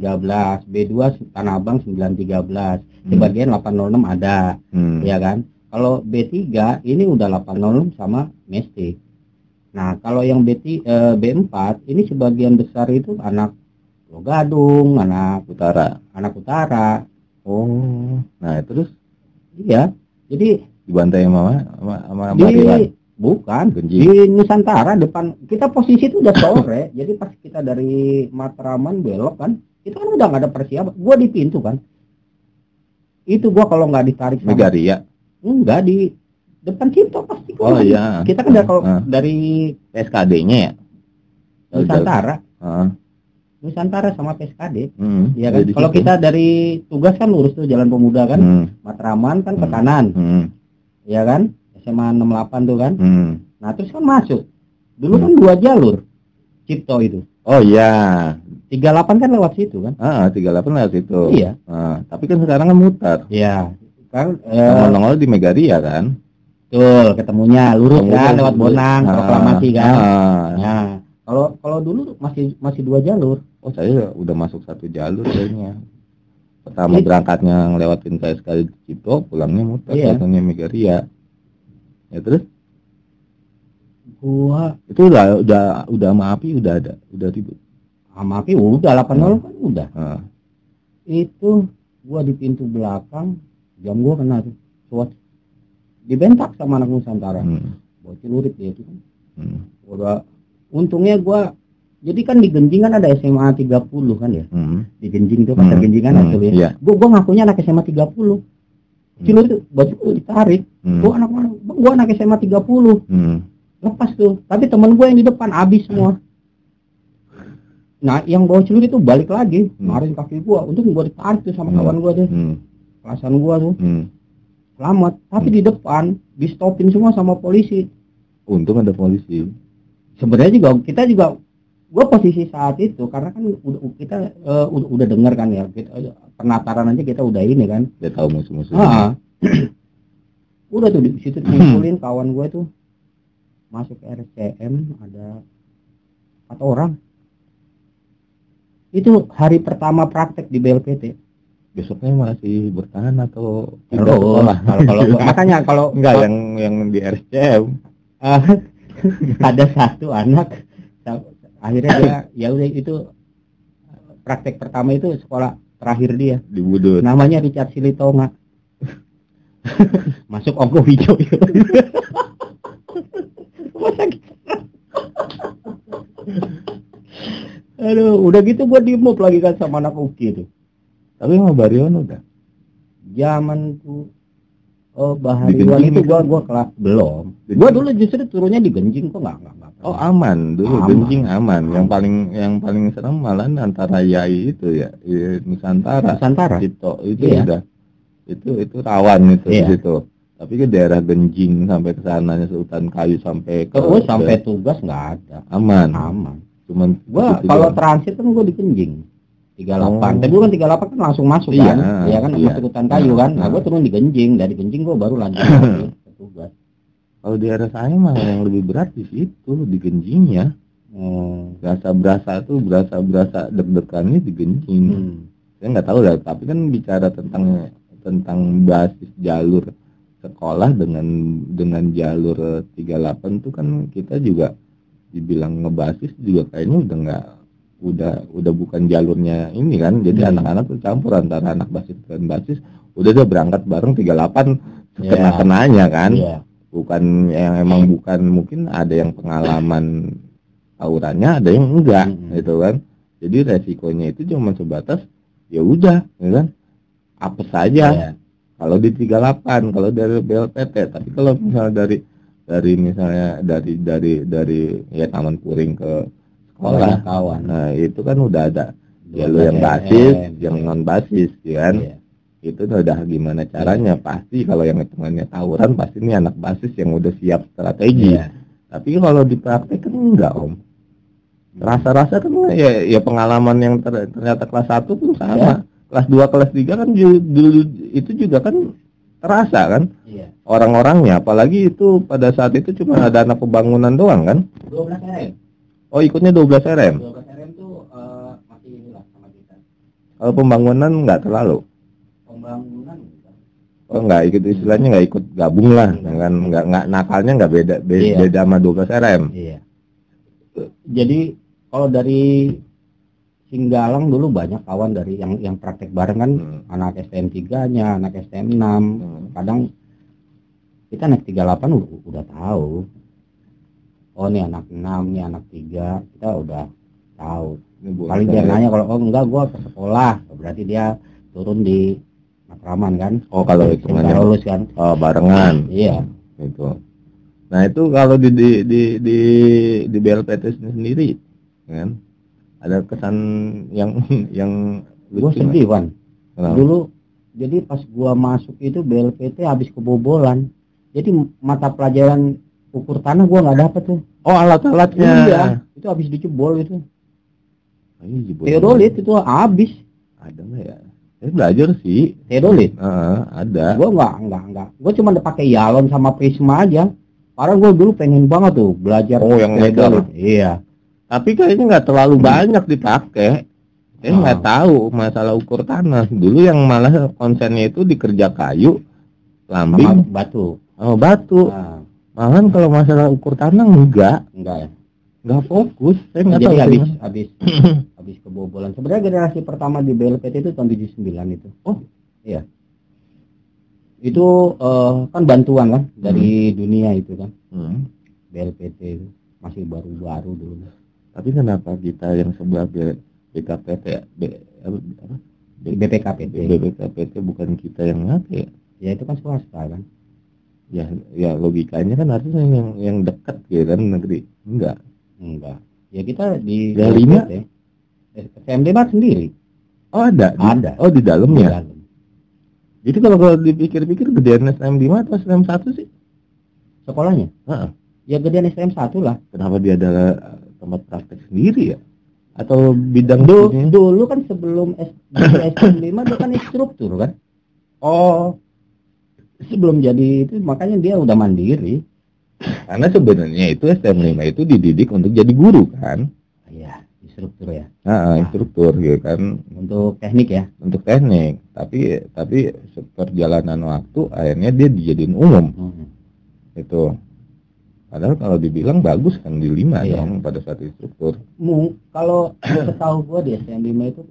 B2 Tanah Abang 913, sebagian 806 ada, ya kan. Kalau B3 ini udah 806 sama Mestik. Nah, kalau yang B4 ini sebagian besar itu anak Logadung, anak utara. Nah terus? Iya, jadi dibantai sama Mariwan? Bukan, di Nusantara depan kita posisi itu udah sore. Jadi pas kita dari Matraman belok kan, itu kan udah nggak ada persiapan. Gua di pintu kan, itu gua kalau nggak ditarik sama Megaria, enggak di depan situ pasti. Iya. Kita kan dari PSKD-nya ya, Nusantara. Nusantara sama PSKD, ya kan. Kalau kita dari tugas kan lurus tuh Jalan Pemuda kan, Matraman kan ke kanan, ya kan. SMA 68 tuh kan. Nah terus kan masuk. Dulu kan 2 jalur Cipto itu. Oh iya. 38 kan lewat situ kan. 38 lewat situ. Iya. Tapi kan sekarang kan muter. Iya. Kan nongol di Megaria kan. Betul, ketemunya lurus kan lewat Bonang, Proklamasi kan. Nah, kalau dulu masih 2 jalur. Oh, saya udah masuk 1 jalur kayaknya. Pertama berangkatnya ngelewatin PSK Cipto, pulangnya muter katanya Megaria. Ya terus gua itu udah sama api udah ribut. Sama api udah 80 kan udah. Itu gua di pintu belakang, jam gua kena tuh. Dibentak sama anak Nusantara. Bocil lurit dia itu kan. Udah untungnya gua jadi kan di Genjing kan ada SMA 30 kan ya. Di Genjing itu pasar Genjing kan asli ya. Gua ngakunya anak SMA 30. Cilur itu baju ditarik. Gua anak mana? Gua anak SMA 30. Lepas tuh. Tapi temen gue yang di depan habis semua. Nah, yang bawa cilur itu balik lagi, narik kaki gua. Untung gua ditarik tuh sama kawan gua deh. Kelasan gua tuh. Selamat. Tapi di depan di stopin semua sama polisi. Untung ada polisi. Sebenarnya kita juga gua posisi saat itu karena kan kita udah dengar kan ya, kita penataran aja kita udah ini kan, udah tahu musuh-musuhnya. Udah tuh di situ ngumpulin kawan gue tuh masuk ke RCM ada 4 orang. Itu hari pertama praktek di BLPT. Besoknya masih bertahan atau kalau makanya kalau enggak yang di RCM ada 1 anak akhirnya dia ya udah itu praktek pertama itu sekolah terakhir dia. Di Budut. Namanya Richard Silitonga. Masuk Ongko Hijau. Masa gitu? Aduh, udah gitu gua di move lagi kan sama anak Uki tuh. Tapi sama Baryon udah. Zaman tuh Bahariwan itu gua kelas belum. Gua dulu justru turunnya di Genjing kok enggak. Oh, aman dulu, Aman. Genjing aman. Yang paling serem malah antara Yai itu ya, Nusantara. Cito itu Iya. udah. Itu rawan itu Iya. di situ. Tapi ke daerah Genjing sampai ke sananya Sultan Kayu sampai ke Terus sampai tugas nggak ada. aman. Cuman Gua itu kalau doang. transit kan gua di Genjing 38. Oh. Tapi gua kan 38 kan langsung masuk Iya, kan. Iya kan iya. masuk Sultan Kayu kan. Nah, gua turun di Genjing, dari Genjing gua baru lanjut lagi ke tugas. Kalau di daerah saya mah yang lebih berat di situ, di Genjingnya. Berasa deg-degannya di Genjing. Saya nggak tahu lah, tapi kan bicara tentang basis jalur sekolah dengan jalur 38 itu kan kita juga dibilang ngebasis juga kayaknya udah bukan jalurnya ini kan. Jadi anak-anak tuh campur antara anak basis dan basis, udah berangkat bareng 38 kena-kenanya kan. Bukan yang emang bukan, mungkin ada yang pengalaman tawurannya, ada yang enggak gitu kan. Jadi resikonya itu cuma sebatas ya udah ya kan, apes saja kalau di 38 kalau dari BLPT. Tapi kalau misalnya dari ya Taman Puring ke sekolah, nah itu kan udah ada ya lo yang basis, yang non basis ya kan. Itu udah gimana caranya, pasti kalau yang hitungannya tawuran pasti ini anak basis yang udah siap strategi. Tapi kalau di praktek kan enggak Om. Rasa-rasa kan ya pengalaman yang ternyata kelas 1 pun sama. Kelas 2, kelas 3 kan dulu itu juga kan terasa kan. Orang-orangnya, apalagi itu pada saat itu cuma ada anak pembangunan doang kan. 12 RM. Oh, ikutnya 12 RM. 12 RM tuh masih inilah sama kita. Kalau pembangunan enggak terlalu. Pembangunan Oh, enggak ikut, istilahnya enggak ikut gabung lah. Kan enggak nakalnya enggak beda sama 12 RM. Iya. Jadi kalau dari Singgalang dulu banyak kawan dari yang praktek bareng kan, anak STM 3-nya, anak STM 6. Kadang kita anak 38 udah tahu. Oh, nih anak 6, nih anak 3, kita udah tahu. Paling dia nanya kalau enggak gua ke sekolah, berarti dia turun di Matraman kan. Oh, kalau itu lulus kan. Oh, barengan. Iya. Itu. Nah, itu kalau di BLPT sendiri kan ada kesan yang Gua sedih, Wan. Kenapa? Dulu jadi pas gua masuk itu BLPT habis kebobolan. Jadi mata pelajaran ukur tanah gua nggak dapet tuh. Oh, alat-alatnya. Iya, itu habis dijebol itu. Jebol. Teodolit itu habis. Ada nggak ya? Saya belajar sih. Teodolit. Ada. Gua enggak. Gua cuma pakai Yalon sama Prisma aja. Karena gua dulu pengen banget tuh belajar. Oh, yang legal. Iya. Tapi kayaknya nggak terlalu banyak dipakai. Saya nggak tahu masalah ukur tanah. Dulu yang malah konsennya itu dikerja kayu, lambing, sama batu. Oh, batu. Nah. Malahan kalau masalah ukur tanah enggak Ya. Nggak fokus. Saya nggak Jadi tahu. habis kebobolan. Sebenarnya generasi pertama di BLPT itu tahun 79 itu. Oh, iya. Itu kan bantuan kan dari dunia itu kan. BLPT itu masih baru-baru dulu. Tapi kenapa kita yang sebelah BKPT ya? BPKPT bukan kita yang ngapain ya? Ya itu kan swasta kan. Ya logikanya kan harusnya yang dekat gitu kan, negeri. Enggak. Ya kita di BLPT SMD sendiri. Oh, ada. Ada. Oh, di dalamnya. Jadi kalau dipikir-pikir gedean STM 5 atau STM 1 sih? Sekolahnya? Ya gedean STM 1 lah. Kenapa dia ada tempat praktek sendiri ya? Atau bidang dulu kan sebelum STM 5 dia kan instruktur kan? Oh, sebelum jadi itu makanya dia udah mandiri. Karena sebenarnya itu STM 5 itu dididik untuk jadi guru kan? Iya, instruktur ya. Instruktur gitu kan. Untuk teknik ya? Untuk teknik. Tapi perjalanan waktu akhirnya dia dijadiin umum. Itu. Padahal kalau dibilang bagus kan di 5 Iya. dong pada saat instruktur. Kalau setahu gua di STM 5 itu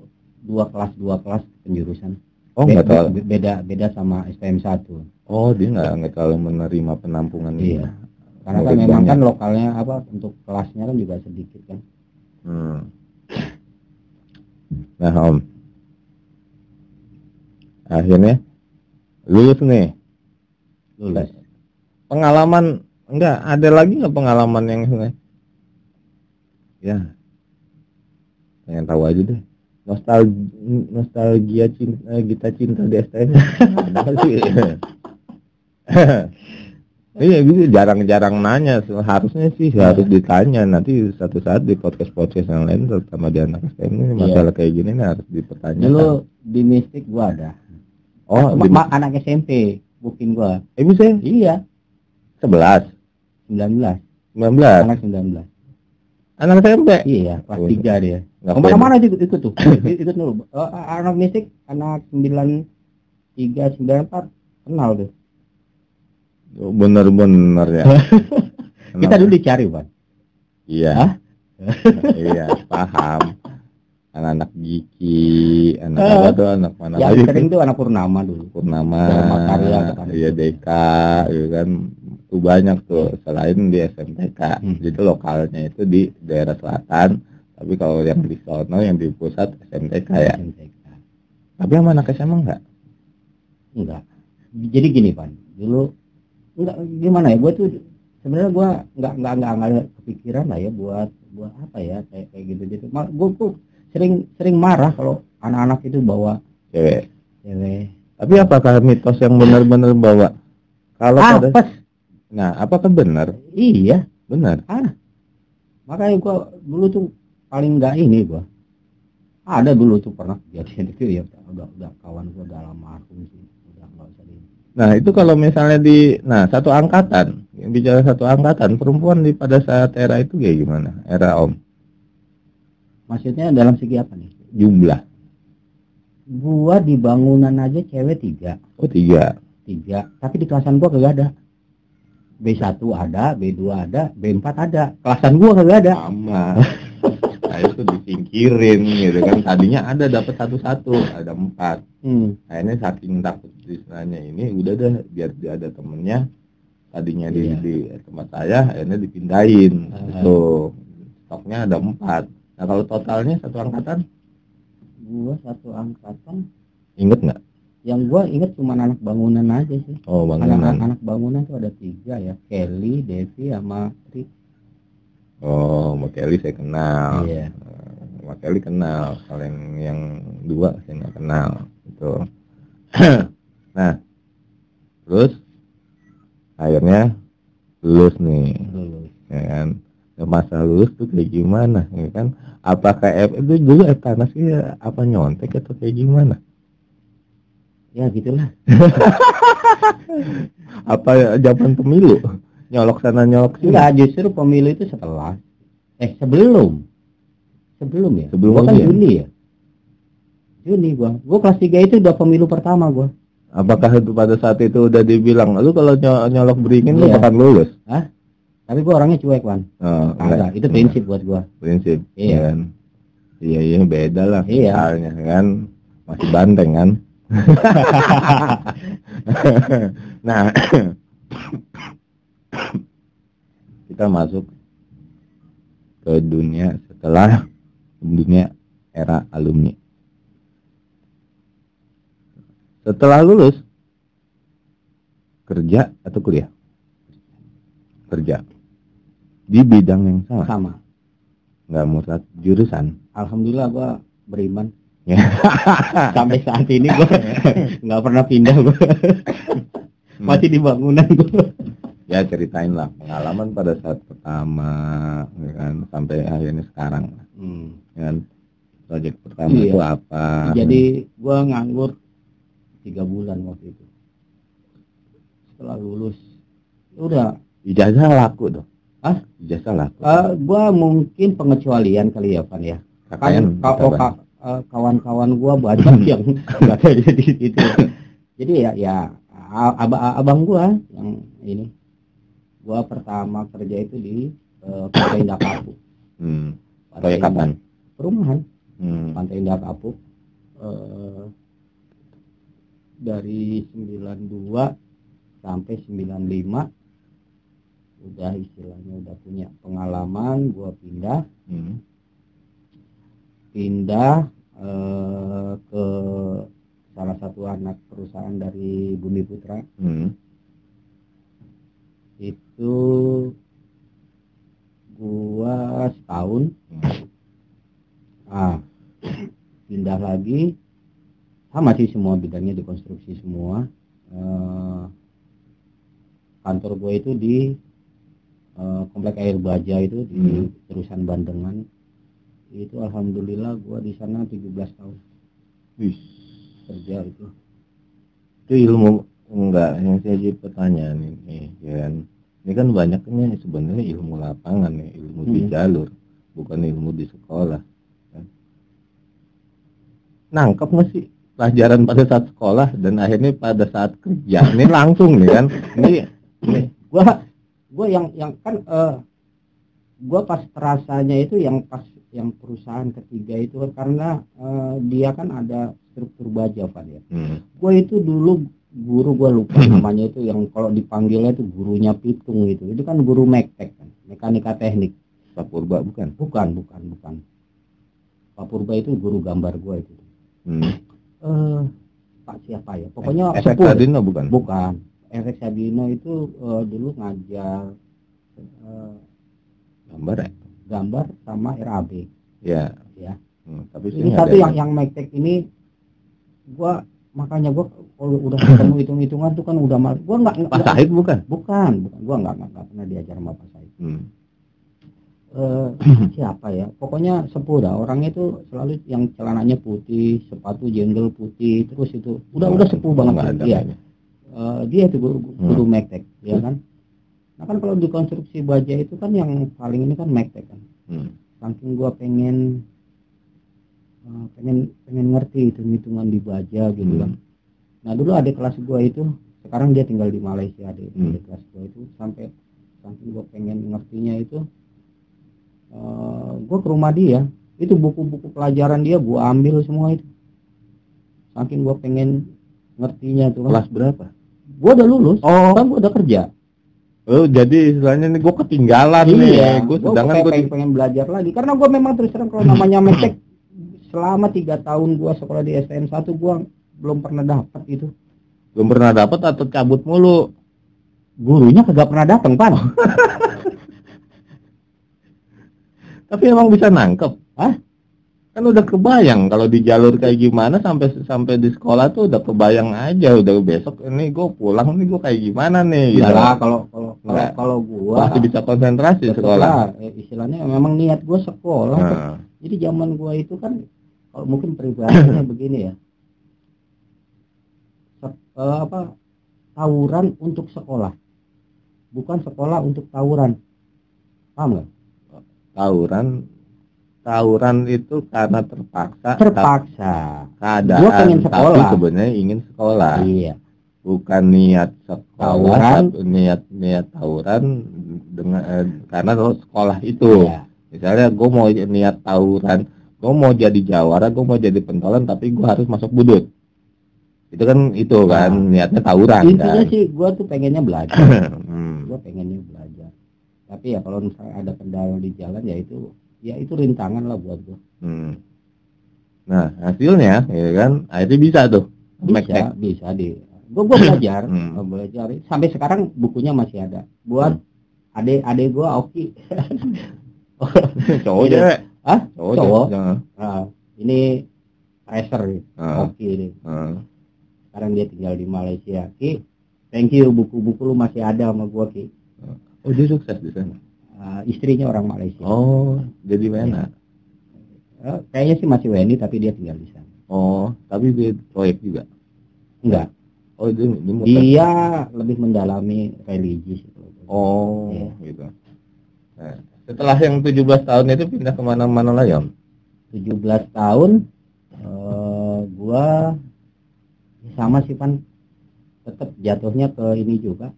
dua kelas penjurusan. Oh nggak tahu. Beda sama STM 1. Oh dia nggak terlalu menerima penampungan. Iya. Karena kan murid memang banyak. kan lokalnya untuk kelasnya kan juga sedikit kan. Nah Om, akhirnya lulus nih. Lulus. Pengalaman enggak ada lagi nggak pengalaman yang ya pengen tahu aja deh, nostalgia cinta di STM. Ada sih. Iya gitu, jarang-jarang nanya, harusnya sih harus ditanya nanti satu saat di podcast yang lain, terutama di anak STM ini masalah kayak gini nih harus dipertanyakan. Dulu di Mistik gua ada. Oh, anak SMP booking gua. Misalnya? Iya. 11 19 anak 19 anak SMP. Iya, kelas 3 dia. Nggak Kemana-mana ikut tuh. Ikut dulu. Anak Mistik, anak 93 94 kenal tuh. Bener-bener ya. Kita dulu dicari, Bang. Iya. Iya, paham. Anak-anak Giki, anak apa tuh, anak mana yang lagi sering tuh anak Purnama dulu. Purnama, Karya, iya Deka, gitu kan. Itu banyak tuh selain di SMTK. Jadi lokalnya itu di daerah selatan, tapi kalau yang di sono yang di pusat SMTK ya. SMTK. Tapi sama anak SMA enggak? Jadi gini, Pan. Dulu enggak gimana ya? Gue tuh sebenarnya gue enggak ada kepikiran lah ya buat apa ya kayak gitu. Gue tuh sering marah kalau anak-anak itu bawa Cewek. Tapi apakah mitos yang benar-benar bawa? Kalau apes. Nah, apakah benar? Iya, benar. Makanya gua dulu tuh paling enggak ini gua. Ada dulu tuh pernah kejadian itu ya, udah kawan gua udah almarhum sih, udah enggak usah di. Nah, itu kalau misalnya satu angkatan, bicara satu angkatan, perempuan pada saat era itu kayak gimana? Era Om. Maksudnya dalam segi apa nih? Jumlah. Gua di bangunan aja cewek 3. Oh 3. Tapi di kelasan gua kagak ada. B1 ada, B2 ada, B4 ada. Kelasan gua kagak ada. Sama. Nah itu disingkirin gitu kan. Tadinya ada dapat satu-satu, ada 4. Akhirnya saking takut istilahnya ini, udah dah biar dia ada temennya. Tadinya di tempat saya, akhirnya dipindahin. Tuh stoknya ada 4. Nah kalau totalnya satu angkatan? Gua satu angkatan. Ingat nggak? Yang gua ingat cuma anak bangunan aja sih. Oh bangunan. Anak bangunan tuh ada 3 ya, Kelly, Devi, sama Tri. Oh, Mbak Kelly saya kenal. Iya. Mbak Kelly kenal. Kalau yang 2 saya nggak kenal. Gitu. Nah, terus akhirnya lulus nih. Ya kan? Masa lulus tuh kayak gimana ya kan? Apakah itu dulu Etanas sih apa nyontek atau kayak gimana? Ya gitulah. Apa zaman pemilu? Nyolok sana nyolok sini? Enggak, justru pemilu itu setelah sebelum ya. Sebelum kan Juni ya. Juni gua kelas 3 itu udah pemilu pertama gua. Apakah itu pada saat itu udah dibilang lu kalau nyolok beringin lu bakal lulus? Tapi gua orangnya cuek, Wan. Agak, itu prinsip buat gua. Prinsip. Iya. Kan? Iya beda lah. Iya. Misalnya kan masih banteng kan. Nah, kita masuk ke dunia setelah dunia era alumni. Setelah lulus kerja atau kuliah? Kerja. Di bidang yang sama. Nggak murtad jurusan. Alhamdulillah gua beriman. Sampai saat ini gua nggak pernah pindah gua. Masih di bangunan gua. Ya ceritain lah pengalaman pada saat pertama kan sampai akhirnya sekarang. Kan proyek pertama itu apa? Jadi gua nganggur 3 bulan waktu itu. Setelah lulus udah ijazah laku dong. Ijazah laku. Gua mungkin pengecualian kali ya, Pan ya. Kawan-kawan gua banyak yang nggak kayak gitu. Jadi ya abang gua yang ini Gua pertama kerja itu di Pantai Indah Kapuk. Kayak kapan? Perumahan. Pantai Indah Kapuk. Dari 92 sampai 95 udah istilahnya udah punya pengalaman. Gua pindah ke salah satu anak perusahaan dari Bumi Putra. Itu gua setahun. Pindah lagi, sama sih semua bidangnya di konstruksi semua. Kantor gue itu di Komplek Air Baja itu di Terusan Bandengan. Itu alhamdulillah gue di sana 17 tahun. Kerja itu. Itu ilmu enggak yang saya jadi pertanyaan ini kan. Ini kan banyaknya sebenarnya ilmu lapangan nih, ilmu di jalur, bukan ilmu di sekolah. Kan? Nangkep nggak sih pelajaran pada saat sekolah dan akhirnya pada saat kerja ini langsung nih kan? Ini gue yang kan gue pas terasanya itu yang perusahaan ketiga itu karena dia kan ada struktur baja Pak ya. Gue itu dulu guru gue lupa namanya itu yang kalau dipanggilnya itu gurunya Pitung gitu. Itu kan guru mektek kan, mekanika teknik. Pak Purba bukan? Bukan. Pak Purba itu guru gambar gue itu. Pak siapa ya? Pokoknya Efek Sadino bukan? Bukan. Efek Sadino itu dulu ngajar gambar sama RAB. Ya. Tapi ini satu yang mektek ini gua makanya gua kalau udah ketemu hitung-hitungan tuh kan udah gua enggak Pak Sahid bukan? Bukan. Gua enggak pernah diajar sama Pak Sahid. Siapa ya? Pokoknya sepuh dah. Orangnya itu selalu yang celananya putih, sepatu jenggel putih, terus itu udah sepuh banget dia. Dia itu guru mektek, ya kan? Nah kan kalau di konstruksi baja itu kan yang paling ini kan mektek kan. Saking gua pengen ngerti hitung-hitungan di baja gitu kan. Nah dulu adik kelas gua itu, sekarang dia tinggal di Malaysia, adik kelas gua itu sampai saking gua pengen ngertinya itu, gua ke rumah dia, itu buku-buku pelajaran dia gua ambil semua itu. Saking gua pengen ngertinya tuh. Kelas berapa? Gua udah lulus, kan gua udah kerja. Oh jadi istilahnya nih gue ketinggalan iya, nih. Gue sedangkan gue pengen belajar lagi karena gue memang terus terang kalau namanya mektek selama 3 tahun gue sekolah di STN 1 gue belum pernah dapat itu. Belum pernah dapat atau cabut mulu? Gurunya kagak pernah datang Pan. Tapi emang bisa nangkep? Kan udah kebayang kalau di jalur kayak gimana sampai di sekolah tuh udah kebayang aja, udah besok ini gue pulang nih gue kayak gimana nih gitu. Lah kalau gue masih bisa konsentrasi sekolah. Istilahnya memang niat gue sekolah. Jadi zaman gue itu kan kalau mungkin pribadinya begini ya. Tawuran untuk sekolah. Bukan sekolah untuk tawuran. Paham nggak? Tawuran itu karena terpaksa keadaan, gua pengen sekolah. Tapi sebenarnya ingin sekolah. Iya. Bukan niat sekolah, niat tawuran dengan karena sekolah itu. Iya. Misalnya gue mau niat tawuran, gue mau jadi jawara, gue mau jadi pentolan, tapi gue harus masuk budut. Itu kan niatnya tawuran. Intinya kan? Sih gue tuh pengennya belajar. Gue pengennya belajar. Tapi ya kalau misalnya ada kendala di jalan ya itu rintangan lah buat gue. Nah hasilnya ya kan akhirnya bisa tuh bisa gue belajar sampai sekarang bukunya masih ada buat adik gue Oki. Cowok cewek? Cowok. Ini Racer Oki ini. Sekarang dia tinggal di Malaysia. Ki, thank you, buku-buku lu masih ada sama gue Ki. Oh dia sukses di sana. Istrinya orang Malaysia. Oh, jadi mana? Kayaknya sih masih WNI tapi dia tinggal di sana. Oh, tapi dia proyek juga? Enggak. Oh, dia lebih mendalami religi. Oh, gitu. Nah, setelah yang 17 tahun itu pindah kemana-mana lah ya? 17 tahun, gua sama sih Pan, tetap jatuhnya ke ini juga.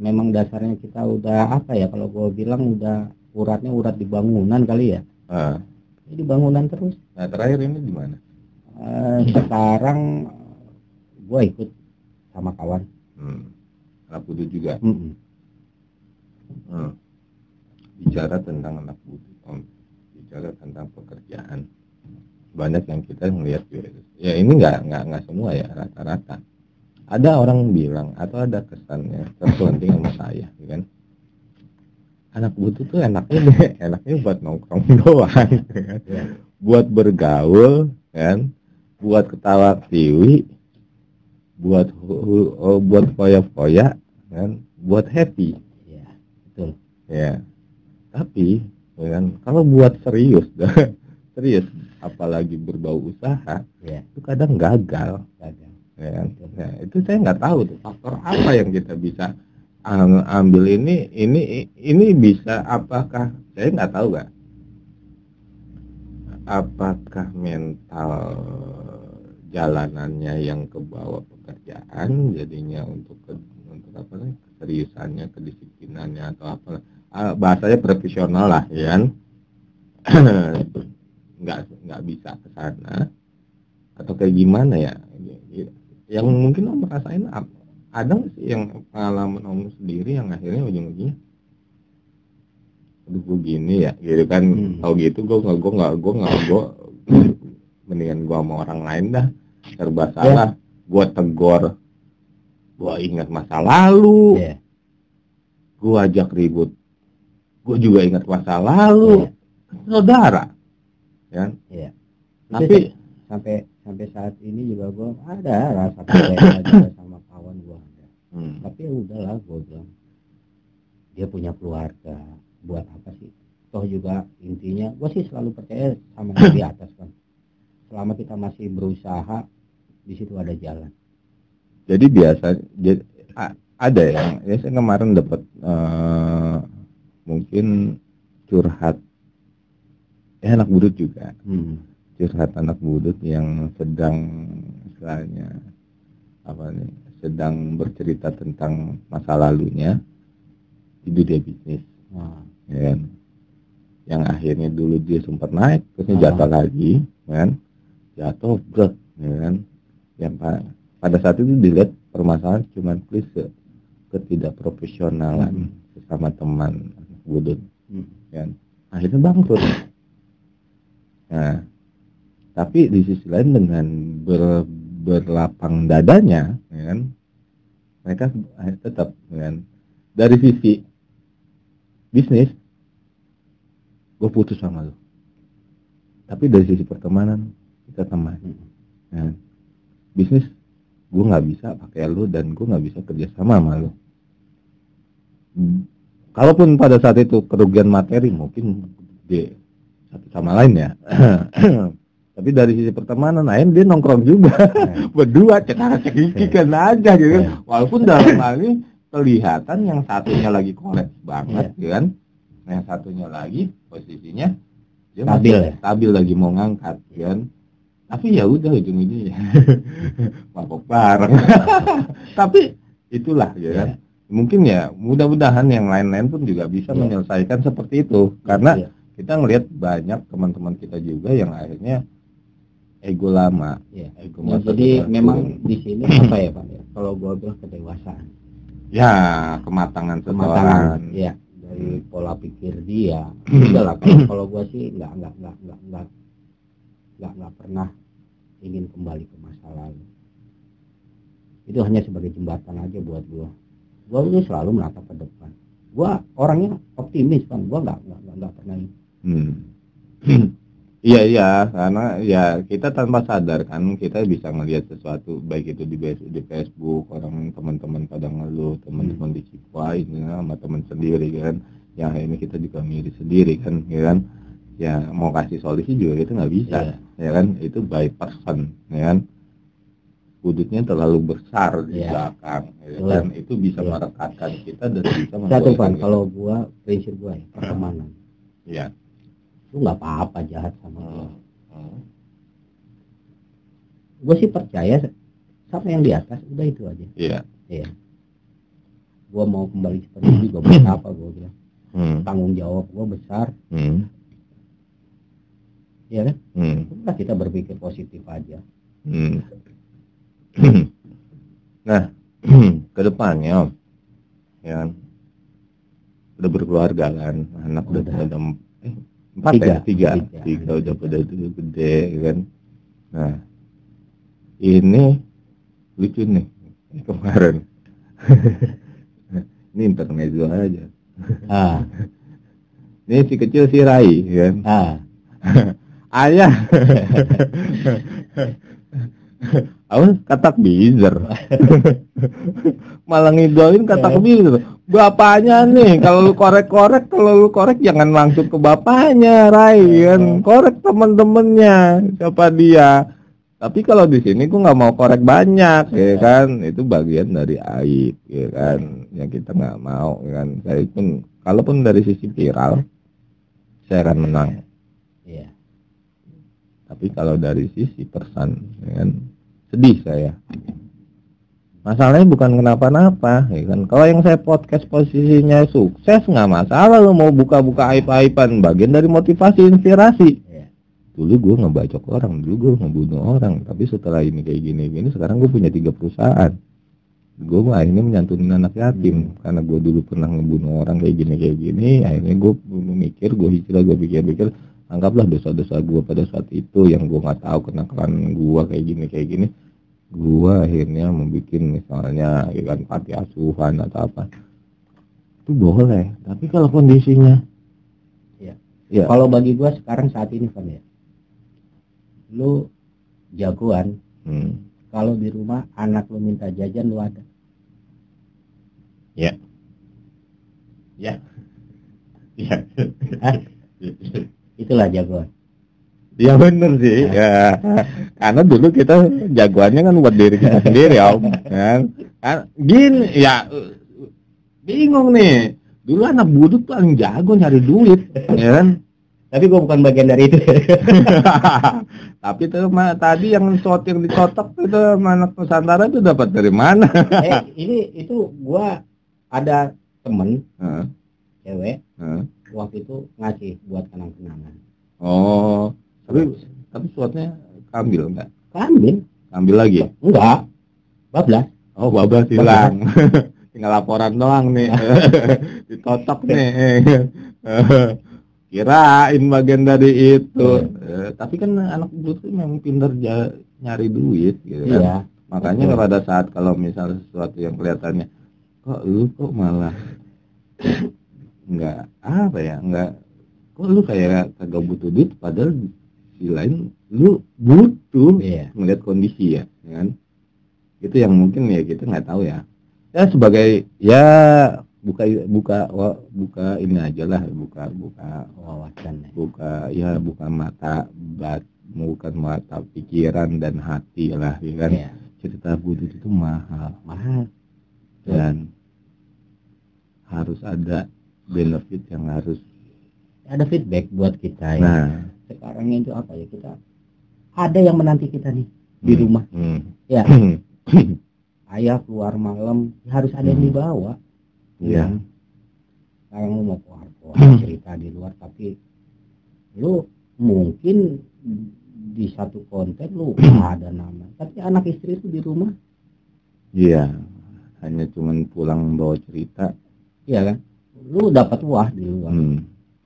memang dasarnya kita udah apa ya, kalau gue bilang udah uratnya urat di bangunan kali ya. Di bangunan terus. Nah terakhir ini di mana? Sekarang gue ikut sama kawan. Anak budut juga. Bicara tentang anak budut, bicara tentang pekerjaan, banyak yang kita melihat ya ini nggak semua ya, rata-rata ada orang bilang atau ada kesannya terpelanting sama saya kan, anak budut tuh enaknya buat nongkrong doang kan? Buat bergaul kan, buat ketawa tiwi, buat foya-foya kan, buat happy ya, betul ya. Tapi kan kalau buat serius apalagi berbau usaha ya, itu kadang gagal ya kan? Nah, itu saya nggak tahu tuh faktor apa yang kita bisa ambil ini bisa, apakah saya nggak tahu kan, apakah mental jalanannya yang ke bawah pekerjaan jadinya untuk apa nih, keseriusannya, kedisiplinannya atau apa, bahasanya profesional lah ya kan. nggak bisa ke sana atau kayak gimana ya, yang mungkin om rasain ada nggak sih yang pengalaman om sendiri yang akhirnya ujung-ujungnya aduh gue gini ya gitu kan. Tahu gitu gue mendingan gue sama orang lain dah, serba salah gue tegor, gue ingat masa lalu, gue ajak ribut, gue juga ingat masa lalu, saudara kan. Tapi sampai saat ini juga gue ada rasa kecewa juga sama kawan gue. Tapi udahlah, gue bilang dia punya keluarga, buat apa sih, toh juga intinya gue sih selalu percaya sama yang di atas kan, selama kita masih berusaha di situ ada jalan. Jadi biasa ada yang ya, saya kemarin dapat mungkin curhat ya anak budut juga, curhat anak budut yang sedang istilahnya apa nih, sedang bercerita tentang masa lalunya di dunia bisnis, ya kan? Yang akhirnya dulu dia sempat naik terusnya jatuh lagi kan, jatuh berat ya kan, yang pada saat itu dilihat permasalahan cuma klise ketidakprofesionalan sesama teman budut kan, akhirnya bangkrut. Nah tapi di sisi lain dengan berlapang dadanya ya kan, mereka tetap ya kan, dari sisi bisnis gue putus sama lo, tapi dari sisi pertemanan kita teman. Nah, bisnis gue nggak bisa pakai lo dan gue nggak bisa kerja sama lo. Kalaupun pada saat itu kerugian materi mungkin di satu sama lain ya. Tapi dari sisi pertemanan lain dia nongkrong juga berdua cekikikan aja gitu kan. Walaupun dalam hal ini kelihatan yang satunya lagi kolaps banget kan, yang satunya lagi posisinya dia stabil lagi mau ngangkat kan. Tapi ya udah ujung-ujungnya mabok bareng. Tapi itulah ya kan. Mungkin ya mudah-mudahan yang lain-lain pun juga bisa menyelesaikan seperti itu, karena kita ngelihat banyak teman-teman kita juga yang akhirnya ego lama. Ego jadi memang di sini apa ya Pak ya? Kalau gua bilang kedewasaan. Ya, kematangan seseorang. Ya, dari pola pikir dia. Udahlah kalau gua sih nggak pernah ingin kembali ke masa lalu. Itu hanya sebagai jembatan aja buat gua. Gua ini selalu menatap ke depan. Gua orangnya optimis kan. Gua nggak pernah ini. Iya, karena ya kita tanpa sadar kan kita bisa ngelihat sesuatu baik itu di Facebook, orang teman-teman pada ngeluh, teman-teman di Cipuai sama teman sendiri kan, yang ini kita juga miris sendiri kan, ya kan, ya mau kasih solusi juga itu nggak bisa, ya kan, itu by person, ya kan, budutnya terlalu besar di belakang, ya kan, itu bisa merekatkan kita dan bisa satu Pan, kalau gua prinsip gua ya pertemanan. Iya. Lu nggak apa-apa jahat sama gue sih percaya sama yang di atas, udah itu aja. Iya. Gua mau kembali seperti ini juga buat apa, gua bilang. Tanggung jawab gua besar. Iya kan? Udah, kita berpikir positif aja. Nah, ke depannya ya kan, udah berkeluarga kan, anak udah empat ya, tiga udah pada gede kan. Nah, ini lucu nih kemarin. Ini intermezzo aja. Ini si kecil si Rai kan. Ayah. Aku katak bizer. Malah ngidolin katak bizer. Bapaknya nih, kalau lu korek jangan langsung ke bapaknya, Rai kan. Korek temen-temennya, siapa dia. Tapi kalau di sini gua nggak mau korek banyak, ya kan. Itu bagian dari aib, ya kan. Yang kita nggak mau, ya kan. Saya pun, kalaupun dari sisi viral, saya akan menang. Iya. Tapi kalau dari sisi persan, ya kan, sedih saya. Masalahnya bukan kenapa-napa, ya kan. Kalau yang saya podcast posisinya sukses nggak masalah, lo mau buka-buka aib-aiban, bagian dari motivasi inspirasi. Dulu gue ngebacok orang, dulu gue ngebunuh orang, tapi setelah ini kayak gini, sekarang gue punya 3 perusahaan. Gue akhirnya menyantunin anak yatim, karena gue dulu pernah ngebunuh orang kayak gini. Akhirnya gue mikir, gue pikir, anggaplah dosa-dosa gue pada saat itu yang gue nggak tahu kenakalan gue kayak gini. Gue akhirnya membuat misalnya ya kan, panti asuhan atau apa, itu boleh. Tapi kalau kondisinya, ya. Kalau bagi gue sekarang saat ini kan ya, lu jagoan. Kalau di rumah anak lu minta jajan, lu ada. Ya. Itulah jagoan. Ya bener sih, ya. Karena dulu kita jagoannya kan buat diri kita sendiri, Om. Kan? Gini, ya bingung nih. Dulu anak budut paling jago nyari duit, ya kan? Tapi gue bukan bagian dari itu. Tapi tuh tadi yang dicocok itu anak Nusantara itu dapat dari mana? Itu gue ada temen cewek waktu itu ngasih buat kenang-kenangan. Oh, tapi suatnya kambil enggak? Kambil lagi? Enggak. Bablas. Oh, bablas hilang. Tinggal laporan doang nih. Ditotok nih. Kirain bagian dari itu. Tapi kan anak dulu tuh memang pintar nyari duit gitu kan. Iya. Makanya pada saat kalau misalnya sesuatu yang kelihatannya kok malah enggak kok lu kayak kagak butuh duit, padahal di lain lu butuh. Melihat kondisi ya kan. Itu yang mungkin ya kita nggak tahu ya. Ya sebagai ya buka ini aja lah, buka wawasan, buka bukan mata pikiran dan hati lah, ya kan. Cerita budut itu mahal dan harus ada benefit, yang harus ada feedback buat kita ya. Nah, sekarang itu apa ya, kita ada yang menanti kita nih di rumah. Ya. Ayah keluar malam harus ada yang dibawa. Iya. Sekarang lu mau keluar cerita di luar, tapi lu mungkin di satu konten lu ada nama, tapi anak istri itu di rumah. Iya. Hanya cuman pulang bawa cerita. Iya kan? Lu dapat wah di luar.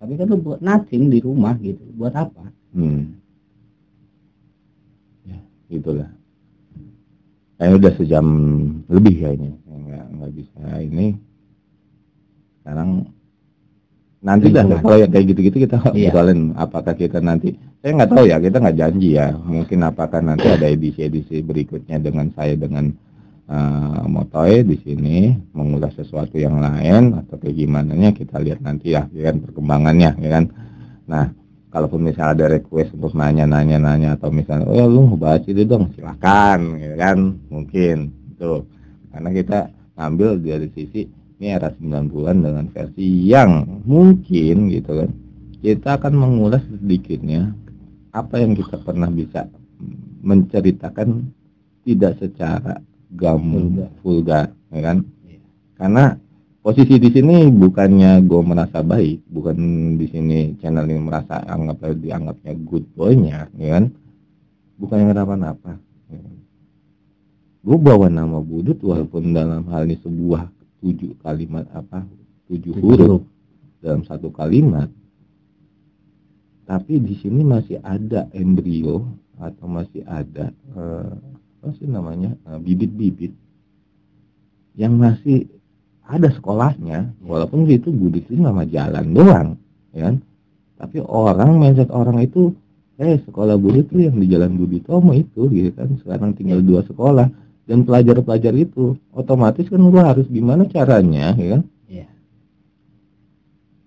Tapi kan lu buat nothing di rumah gitu. Buat apa? Ya, gitulah. Kayaknya udah sejam lebih kayaknya. Nggak bisa ini. Sekarang nanti dah kalau yang kayak gitu-gitu kita soalin apakah kita nanti, saya nggak tahu ya, kita nggak janji ya, mungkin apakah nanti ada edisi berikutnya dengan saya dengan Motoy di sini mengulas sesuatu yang lain atau kayak gimana nya, kita lihat nanti ya kan perkembangannya, ya kan. Nah, kalaupun misalnya ada request untuk nanya atau misalnya lu bahas itu dong, silakan, ya kan, mungkin itu karena kita ngambil dari sisi ini era 90-an dengan versi yang mungkin gitu kan. Kita akan mengulas sedikitnya apa yang kita pernah bisa menceritakan, tidak secara vulgar, ya kan. Karena posisi di sini bukannya gue merasa baik, bukan di sini channel ini merasa dianggapnya good boy-nya, ya kan? Bukan yang kenapa-napa. Ya. Gue bawa nama Budut walaupun dalam hal ini sebuah 7 huruf dalam satu kalimat, tapi di sini masih ada embrio atau masih ada bibit-bibit yang masih ada sekolahnya, walaupun itu Budut itu nama jalan doang, ya kan? Tapi mindset orang itu, sekolah Budut itu yang di Jalan Budi Tomo itu, gitu kan? Sekarang tinggal 2 sekolah, dan pelajar-pelajar itu, otomatis kan gua harus gimana caranya, ya kan? Iya.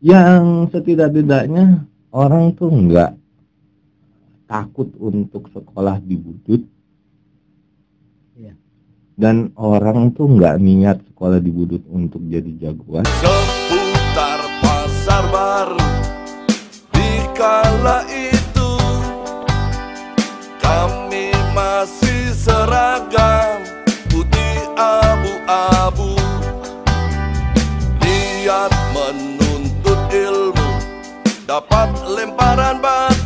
Yang setidak-tidaknya orang tuh nggak takut untuk sekolah di Budut. Dan orang tuh nggak niat sekolah di Budut untuk jadi jagoan. Seputar pasar baru di kala itu kami masih seragam putih abu-abu, niat menuntut ilmu dapat lemparan batu.